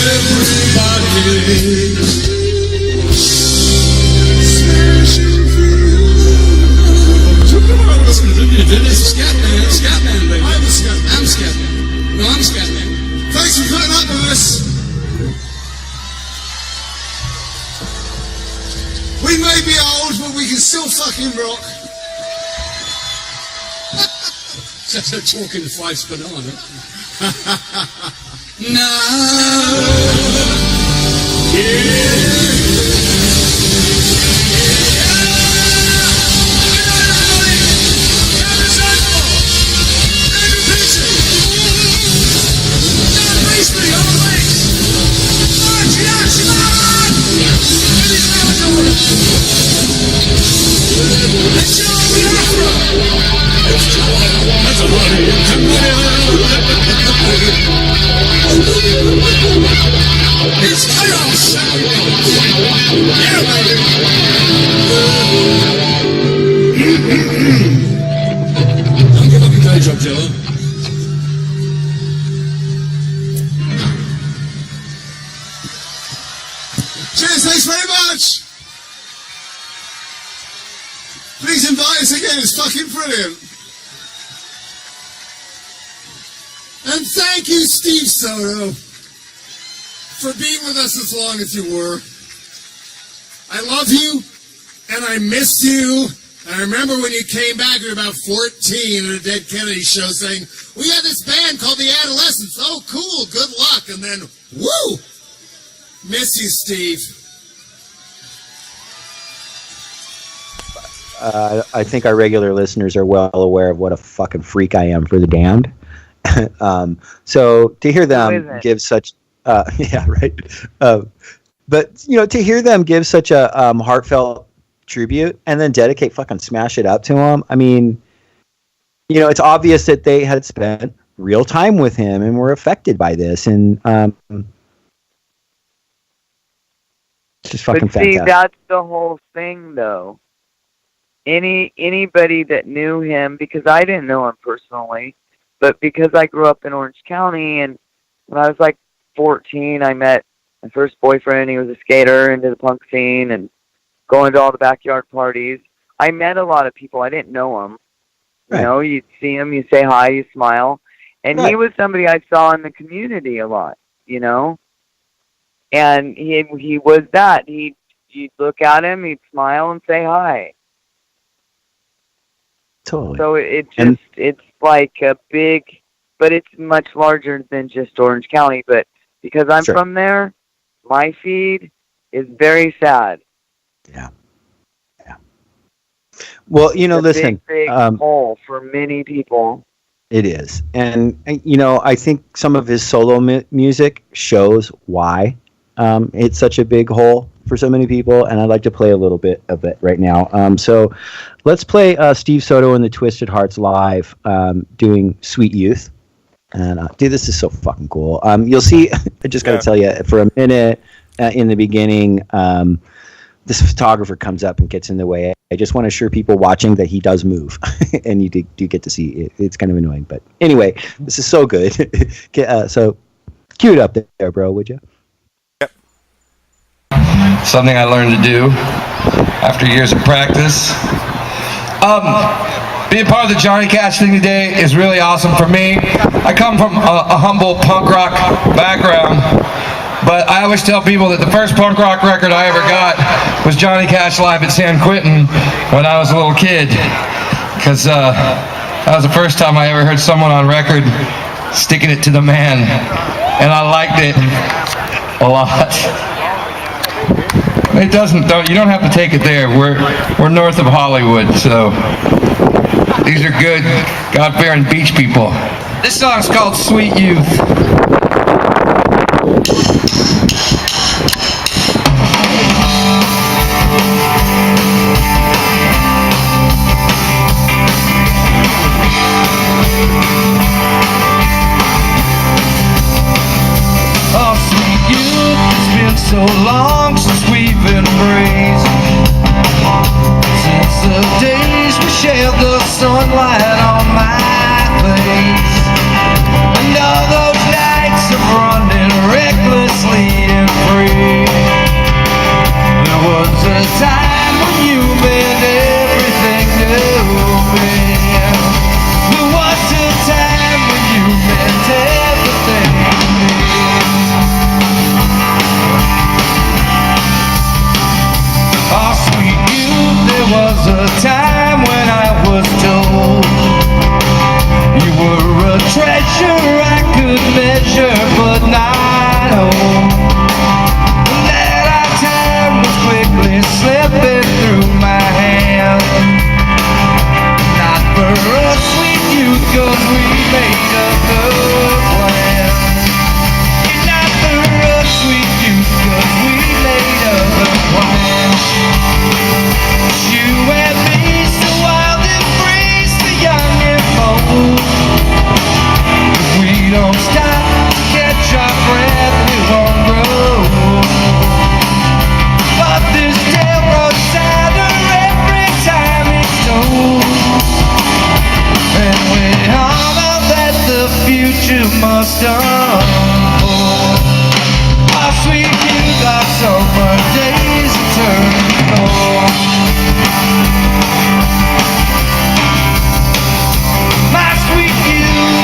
everybody. Smashing through. So come on, listen to me. This is Scatman, baby. I'm Scatman. No, I'm Scatman. Thanks for putting up with this. We may be old, but we can still fucking rock. Just a talking 5 banana. Now, it's chaos! Yeah, baby! Don't give up your day job, Jello. Cheers, thanks very much! Please invite us again, it's fucking brilliant. And thank you, Steve Soto, for being with us as long as you were. I love you, and I miss you. And I remember when you came back, you were about 14 at a Dead Kennedy show saying, we had this band called The Adolescents. Oh, cool, good luck. And then, woo! Miss you, Steve. I think our regular listeners are well aware of what a fucking freak I am for the damned. So to hear them give such, yeah, right. But you know, to hear them give such a heartfelt tribute and then dedicate fucking smash it up to him. I mean, you know, it's obvious that they had spent real time with him and were affected by this, and it's just fucking fantastic. See, that's the whole thing, though. Anybody that knew him, because I didn't know him personally, but because I grew up in Orange County, and when I was like 14, I met my first boyfriend. He was a skater into the punk scene and going to all the backyard parties. I met a lot of people. I didn't know him. You know, you'd see him, you say hi, you smile. And he was somebody I saw in the community a lot, you know? And he was that. You'd look at him, he'd smile and say hi. Totally. So it's like a big, but it's much larger than just Orange County. But because I'm from there, my feed is very sad. Yeah. Yeah. Well, you know, listen. Big hole for many people. It is. And you know, I think some of his solo music shows why it's such a big hole for so many people, and I'd like to play a little bit of it right now. So let's play Steve Soto and the Twisted Hearts live doing Sweet Youth. And dude, this is so fucking cool. You'll see, I just got to tell you, for a minute in the beginning, this photographer comes up and gets in the way. I just want to assure people watching that he does move, and you do get to see it. It's kind of annoying, but anyway, this is so good. So cue it up there, bro, would you? Something I learned to do after years of practice. Being part of the Johnny Cash thing today is really awesome for me. I come from a humble punk rock background, but I always tell people that the first punk rock record I ever got was Johnny Cash live at San Quentin when I was a little kid, because that was the first time I ever heard someone on record sticking it to the man, and I liked it a lot. It doesn't, though. You don't have to take it there. We're north of Hollywood, so these are good, God-fearing beach people. This song's called Sweet Youth. Oh, sweet youth, it's been so long since we've embraced. Since the days we shared the sunlight on my face, and all those nights of running recklessly know that our time was quickly slipping through my hands. Not for us, sweet youth, 'cause we made other plans. Not for us, sweet youth, 'cause we made other plans. You and me, so wild and free, so young and bold. If we don't stop, catch our breath, we won't grow. But this tale grows sadder every time it's told. And we all know that the future must unfold. Our sweet youth, our summer days turn cold. My sweet youth.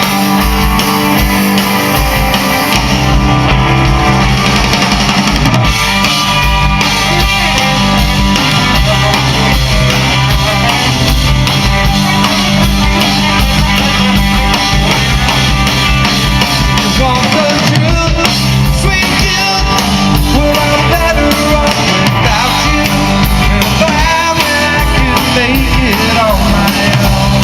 Want the truth, sweet youth? Well, I'm better off without you. If I could make it on my own.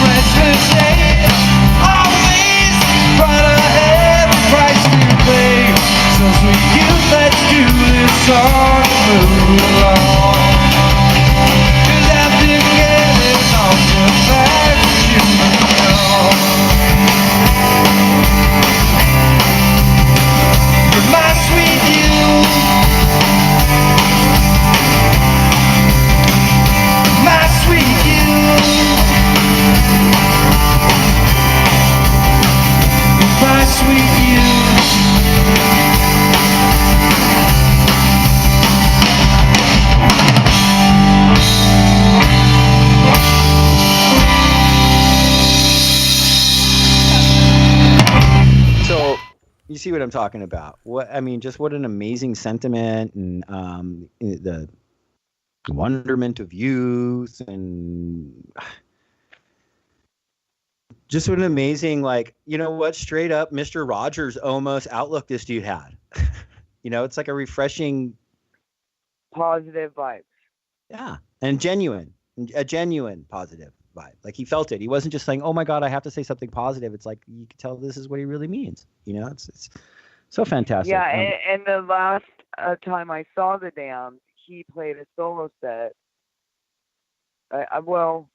Restless day, always right ahead, price to pay. So sweet youth, let's do this song and move along. 'Cause I've been getting on the fact that you know. You're my sweet youth. My sweet youth. My sweet youth. So you see what I'm talking about? What I mean, just what an amazing sentiment, and the wonderment of youth, and just what an amazing, like, you know what, straight up Mr. Rogers almost outlook this dude had. You know, it's like a refreshing, Positive vibes. yeah, and a genuine positive vibe. Like, he felt it. He wasn't just saying, "Oh my God, I have to say something positive." It's like you can tell this is what he really means. You know, it's so fantastic. Yeah, and the last time I saw the Damned, he played a solo set. Well,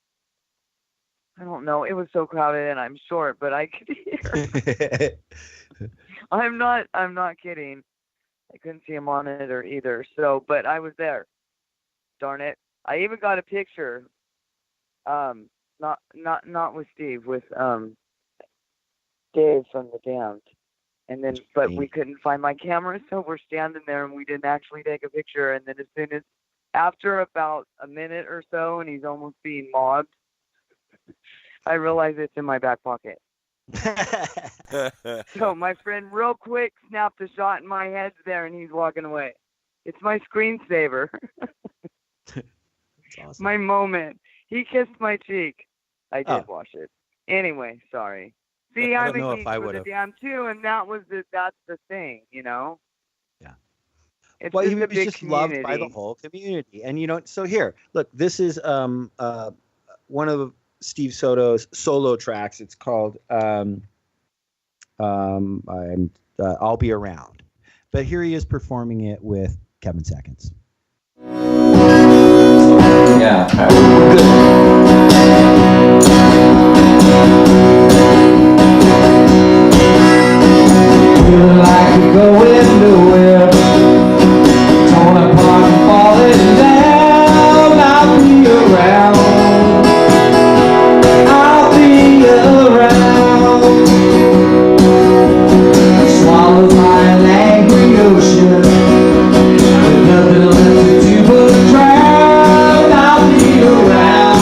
I don't know. It was so crowded, and I'm short, but I could hear. I'm not kidding. I couldn't see a monitor either. So, but I was there. Darn it! I even got a picture. Not with Steve, with Dave from the Damned. And then, but we couldn't find my camera, so we're standing there, and we didn't actually take a picture. And then after about a minute or so, and he's almost being mobbed, I realize it's in my back pocket. So my friend real quick snapped a shot in my head there, and he's walking away. It's my screensaver. Awesome. My moment. He kissed my cheek. I did wash it. Anyway, sorry. See, I'm a geek for the Damned too, and that's the thing, you know? Yeah. It's Well, just he a was big just community. loved by the whole community. And, you know, so here, look, this is one of Steve Soto's solo tracks. It's called I'll Be Around. But here he is performing it with Kevin Seconds. Yeah. Feel like you're going nowhere, torn apart and falling down. I'll be around. I'll be around. Swallow my angry ocean with nothing left to do but drown. I'll be around.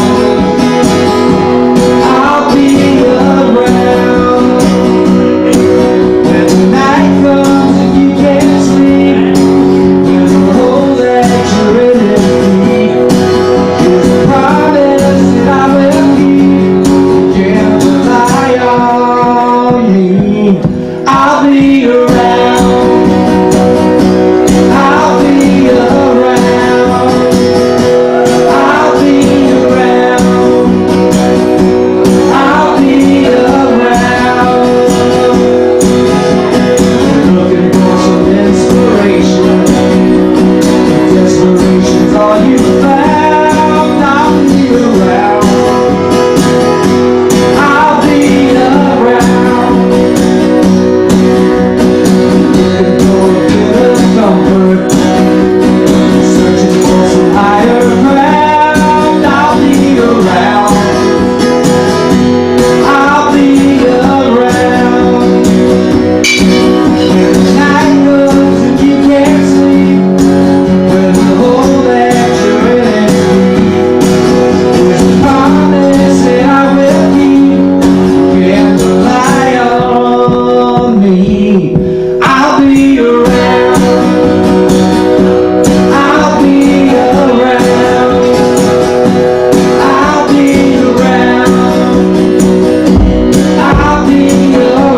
I'll be around. me. I'll be around. I'll be around. I'll be around. I'll be around.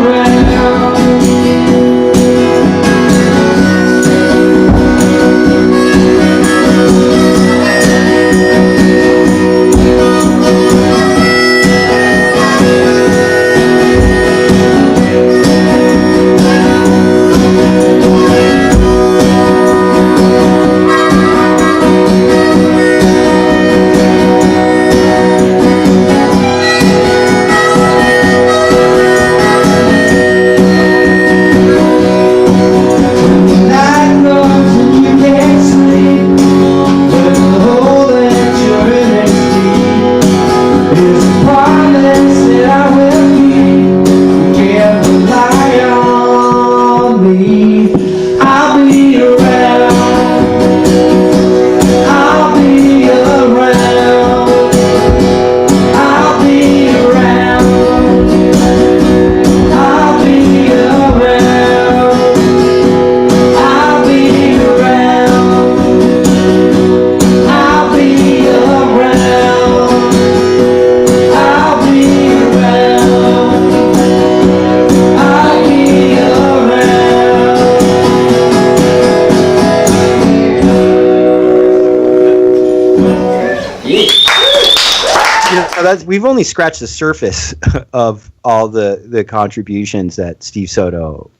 We've only scratched the surface of all the contributions that Steve Soto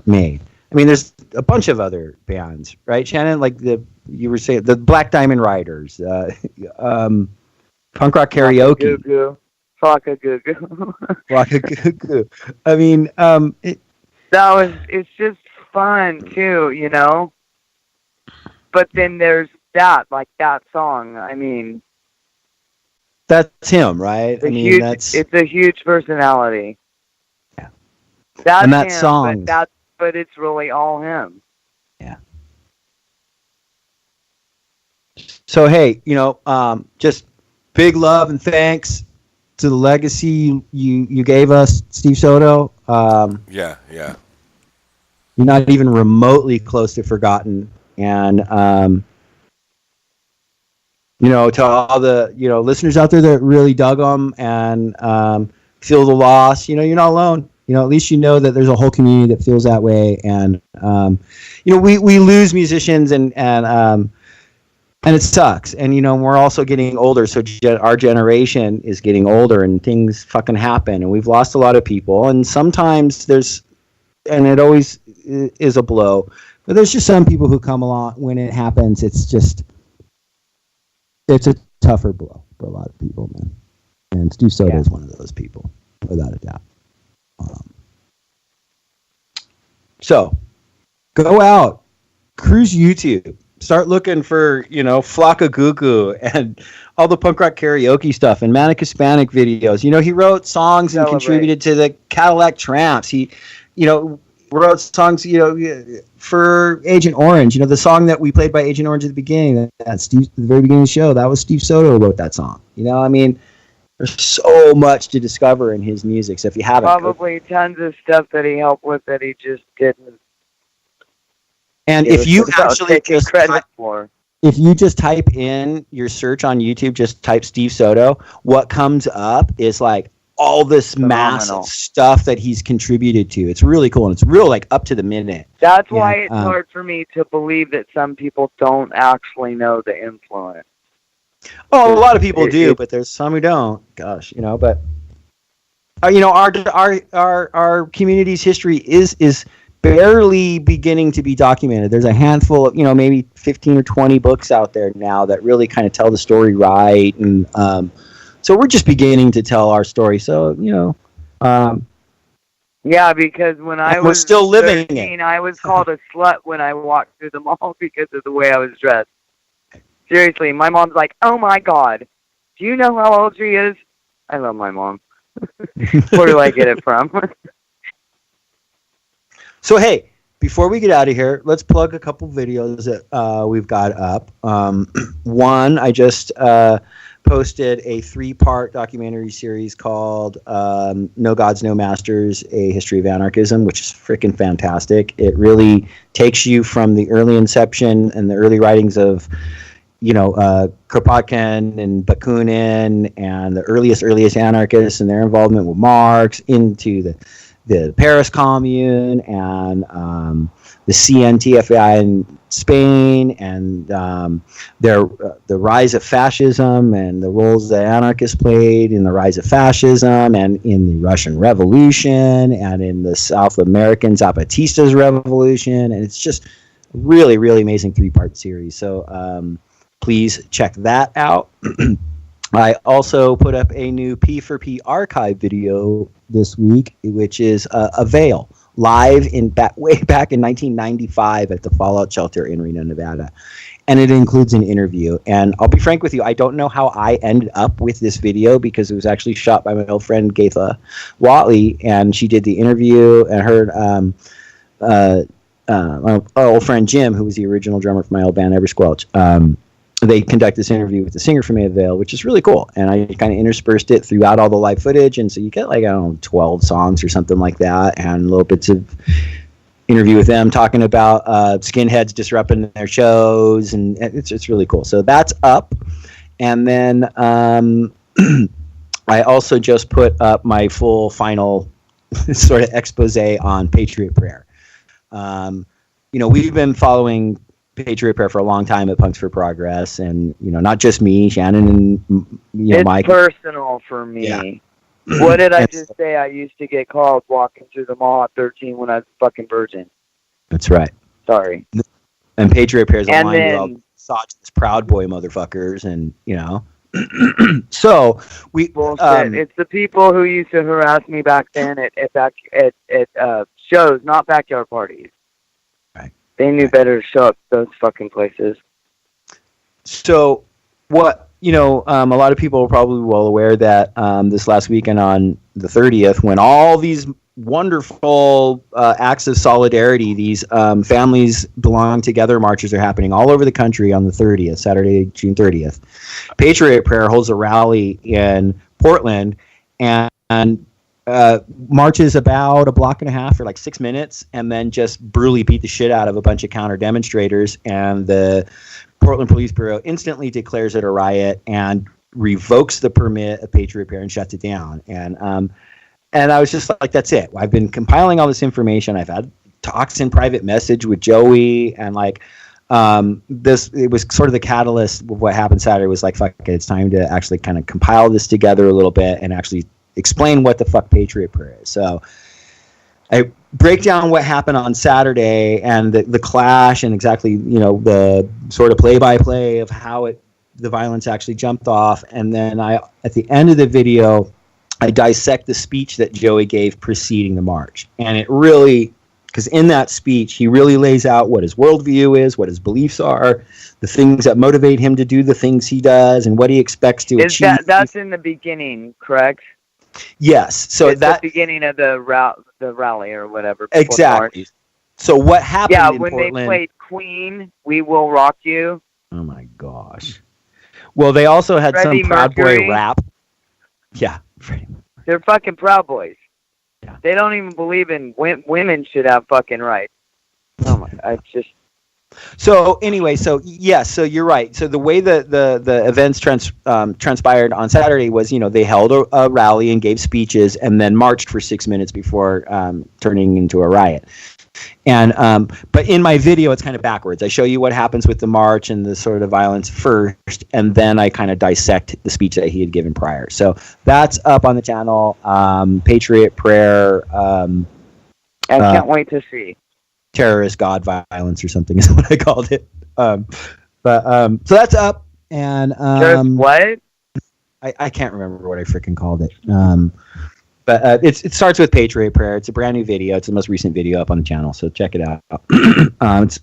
made. I mean, there's a bunch of other bands, right, Shannon? Like you were saying, the Black Diamond Riders, Punk Rock Karaoke, Flocka Goo Goo. Flocka Goo Goo. I mean, it's just fun too, you know. But then there's that song. I mean. That's him, right? It's a huge personality. Yeah. That's and that him, song. But it's really all him. Yeah. So hey, just big love and thanks to the legacy you gave us, Steve Soto. Yeah. You're not even remotely close to forgotten, and to all the, listeners out there that really dug them and feel the loss, you're not alone. At least you know that there's a whole community that feels that way. And, we lose musicians and it sucks. And, we're also getting older. So our generation is getting older and things fucking happen. And we've lost a lot of people. And sometimes and it always is a blow. But there's just some people who come along when it happens. It's a tougher blow for a lot of people, man. And Steve Soto is one of those people, without a doubt. So, go out, cruise YouTube, start looking for, Flocka Goo Goo and all the punk rock karaoke stuff and Manic Hispanic videos. He wrote songs and contributed to the Cadillac Tramps. He, wrote songs, for Agent Orange. The song that we played by Agent Orange at the beginning, at the very beginning of the show, that was Steve Soto who wrote that song. There's so much to discover in his music. So if you haven't, probably tons of stuff that he helped with that he just didn't. And if you actually if you just type in your search on YouTube, just type Steve Soto, what comes up is like all this massive stuff that he's contributed to. It's really cool, and it's real up to the minute. That's why it's hard for me to believe that some people don't actually know the influence. Oh, a lot of people do, but there's some who don't. Gosh, but our community's history is barely beginning to be documented. There's a handful of maybe 15 or 20 books out there now that really kind of tell the story right, and so we're just beginning to tell our story. So, yeah, because when I was still living 13, I was called a slut when I walked through the mall because of the way I was dressed. Seriously, my mom's like, "Oh my God, do you know how old she is?" I love my mom. Where do I get it from? So, hey, before we get out of here, let's plug a couple videos that we've got up. One, I just posted a 3-part documentary series called No Gods, No Masters, A History of Anarchism, which is freaking fantastic. It really takes you from the early inception and the early writings of, Kropotkin and Bakunin and the earliest anarchists and their involvement with Marx into the Paris Commune and the CNTFI in Spain and the rise of fascism and the roles that anarchists played in the rise of fascism and in the Russian Revolution and in the South American Zapatistas revolution. And it's just a really, really amazing 3-part series. So please check that out. I also put up a new P4P archive video this week, which is a veil live way back in 1995 at the Fallout Shelter in Reno, Nevada. And it includes an interview. And I'll be frank with you, I don't know how I ended up with this video because it was actually shot by my old friend Gaitha Watley, and she did the interview and heard my old friend Jim, who was the original drummer for my old band Eversquelch. They conduct this interview with the singer from Maida Vale, which is really cool. And I kind of interspersed it throughout all the live footage. And so you get 12 songs or something like that, and little bits of interview with them talking about skinheads disrupting their shows. And it's really cool. So that's up. And then I also just put up my full final sort of expose on Patriot Prayer. We've been following Patriot Prayer for a long time at Punks for Progress, and not just me, Shannon, and it's Mike. It's personal for me. Yeah. What did I just say? I used to get called walking through the mall at 13 when I was a fucking virgin. That's right. Sorry. And Patriot Prayer is aligned with all misogynist Proud Boy motherfuckers, and so we. Bullshit. It's the people who used to harass me back then at shows, not backyard parties. They knew better to show up those fucking places. So, what, a lot of people are probably well aware that this last weekend on the 30th, when all these wonderful acts of solidarity, these families belong together marches are happening all over the country on the 30th, Saturday, June 30th. Patriot Prayer holds a rally in Portland and marches about a block and a half for 6 minutes, and then just brutally beat the shit out of a bunch of counter demonstrators. And the Portland Police Bureau instantly declares it a riot and revokes the permit of Patriot Prayer and shuts it down. And I was just like, that's it. I've been compiling all this information. I've had talks in private message with Joey, and it was sort of the catalyst of what happened Saturday. Was like, fuck it, it's time to actually kind of compile this together a little bit and actually explain what the fuck Patriot Prayer is. So I break down what happened on Saturday and the clash and exactly, the sort of play-by-play of how the violence actually jumped off. And then at the end of the video, I dissect the speech that Joey gave preceding the march. And it really, because in that speech, he really lays out what his worldview is, what his beliefs are, the things that motivate him to do the things he does, and what he expects to achieve. That's in the beginning, correct? Yes. So it's the beginning of the rally or whatever. Exactly. So what happened in when Portland, they played Queen, We Will Rock You. Oh my gosh. Well, they also had Freddie some Proud Mercury. Boy rap. Yeah. They're fucking Proud Boys. Yeah. They don't even believe in women should have fucking rights. Oh my, So anyway, so you're right. So the way the events transpired on Saturday was, they held a rally and gave speeches and then marched for 6 minutes before turning into a riot. And but in my video, it's kind of backwards. I show you what happens with the march and the sort of violence first, and then I kind of dissect the speech that he had given prior. So that's up on the channel. Patriot Prayer. I can't wait to see. Terrorist God Violence or something is what I called it. So that's up. And what? I can't remember what I freaking called it. But it starts with Patriot Prayer. It's a brand new video. It's the most recent video up on the channel, so check it out.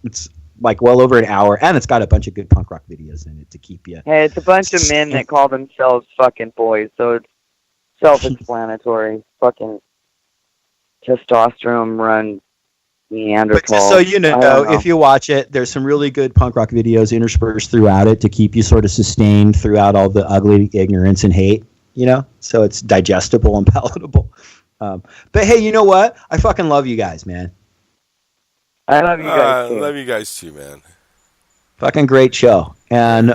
It's well over an hour, and it's got a bunch of good punk rock videos in it to keep you. Hey, it's a bunch of men that call themselves fucking boys, so it's self-explanatory. Fucking testosterone run Neanderthal. But just so you know, if you watch it, there's some really good punk rock videos interspersed throughout it to keep you sort of sustained throughout all the ugly ignorance and hate, so it's digestible and palatable. But hey, you know what? I fucking love you guys, man. I love you guys too. Love you guys too, man. Fucking great show. And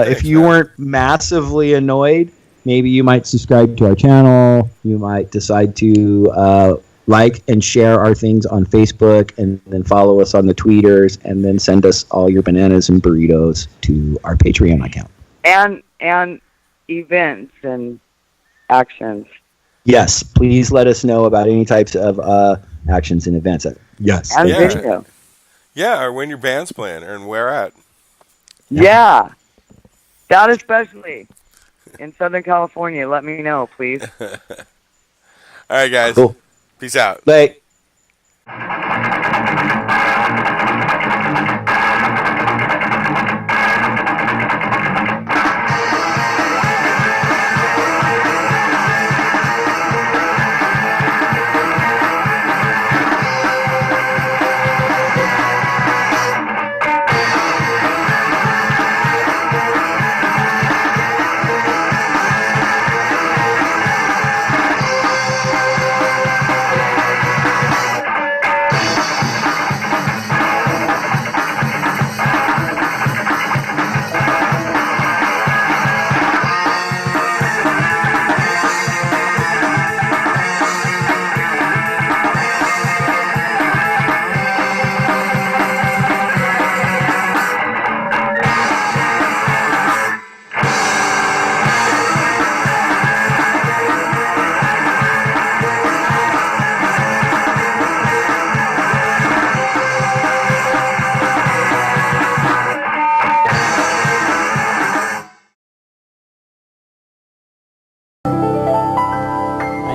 if you weren't massively annoyed, maybe you might subscribe to our channel. You might decide to like and share our things on Facebook, and then follow us on the tweeters, and then send us all your bananas and burritos to our Patreon account. And events and actions. Yes, please let us know about any types of actions and events. Yes. And video. Yeah, or when your band's playing, and where at. Yeah. That especially. In Southern California, let me know, please. All right, guys. Cool. Peace out. Bye.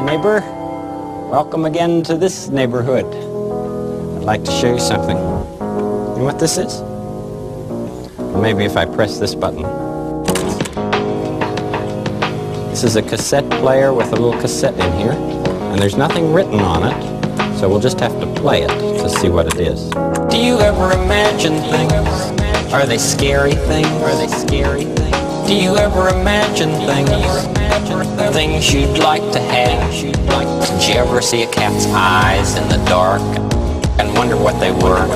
Neighbor, welcome again to this neighborhood. I'd like to show you something. You know what this is? Well, maybe if I press this button. This is a cassette player with a little cassette in here, and there's nothing written on it, so we'll just have to play it to see what it is. Do you ever imagine things? Are they scary things? Are they scary things? Do you ever imagine things? Things you'd like to have. Did you ever see a cat's eyes in the dark and wonder what they were?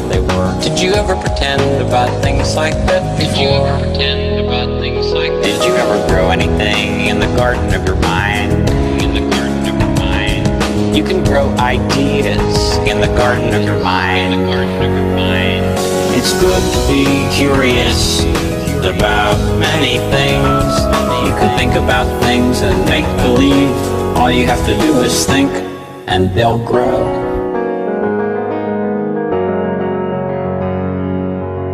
Did you ever pretend about things like that before? Did you ever pretend about things like that? Did you ever grow anything in the garden of your mind? In the garden of your mind. You can grow ideas in the garden of your mind. In the garden of your mind. It's good to be curious about many things. You can think about things and make believe. All you have to do is think, and they'll grow.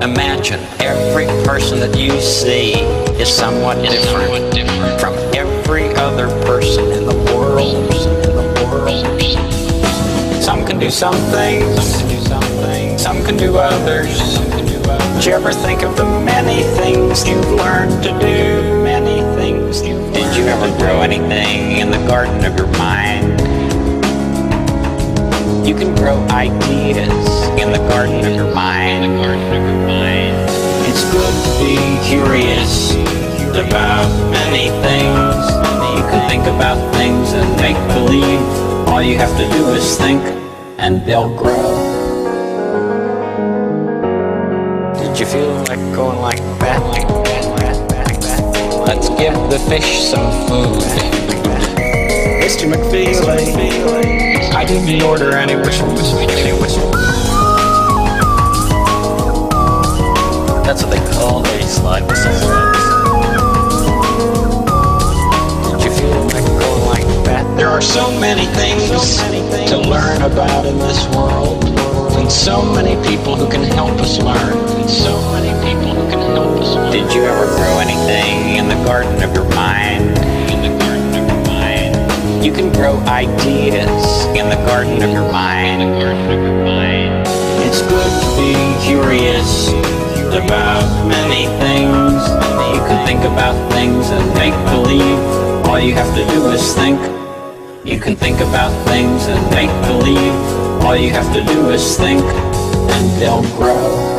Imagine every person that you see is somewhat different from every other person in the world. Some can do some things, some can do others. Did you ever think of the many things you've learned to do? Many things you've Did you ever grow anything in the garden of your mind? You can grow ideas in the garden of your mind. In the garden of your mind. It's good to be curious about many things. You can think about things and make believe. All you have to do is think, and they'll grow. Did you feel like going like that? Let's give the fish some food. Mr. McFeely, I didn't order any whistle. That's what they call a slide whistle. Did you feel like going like that? There are so many things to learn about in this world. And so many people who can help us learn. And so many people who can help us learn. Did you ever grow anything in the garden of your mind? In the garden of your mind. You can grow ideas in the garden of your mind. In the garden of your mind. It's good to be curious about many things. You can think about things and make believe. All you have to do is think. You can think about things and make believe. All you have to do is think, and they'll grow.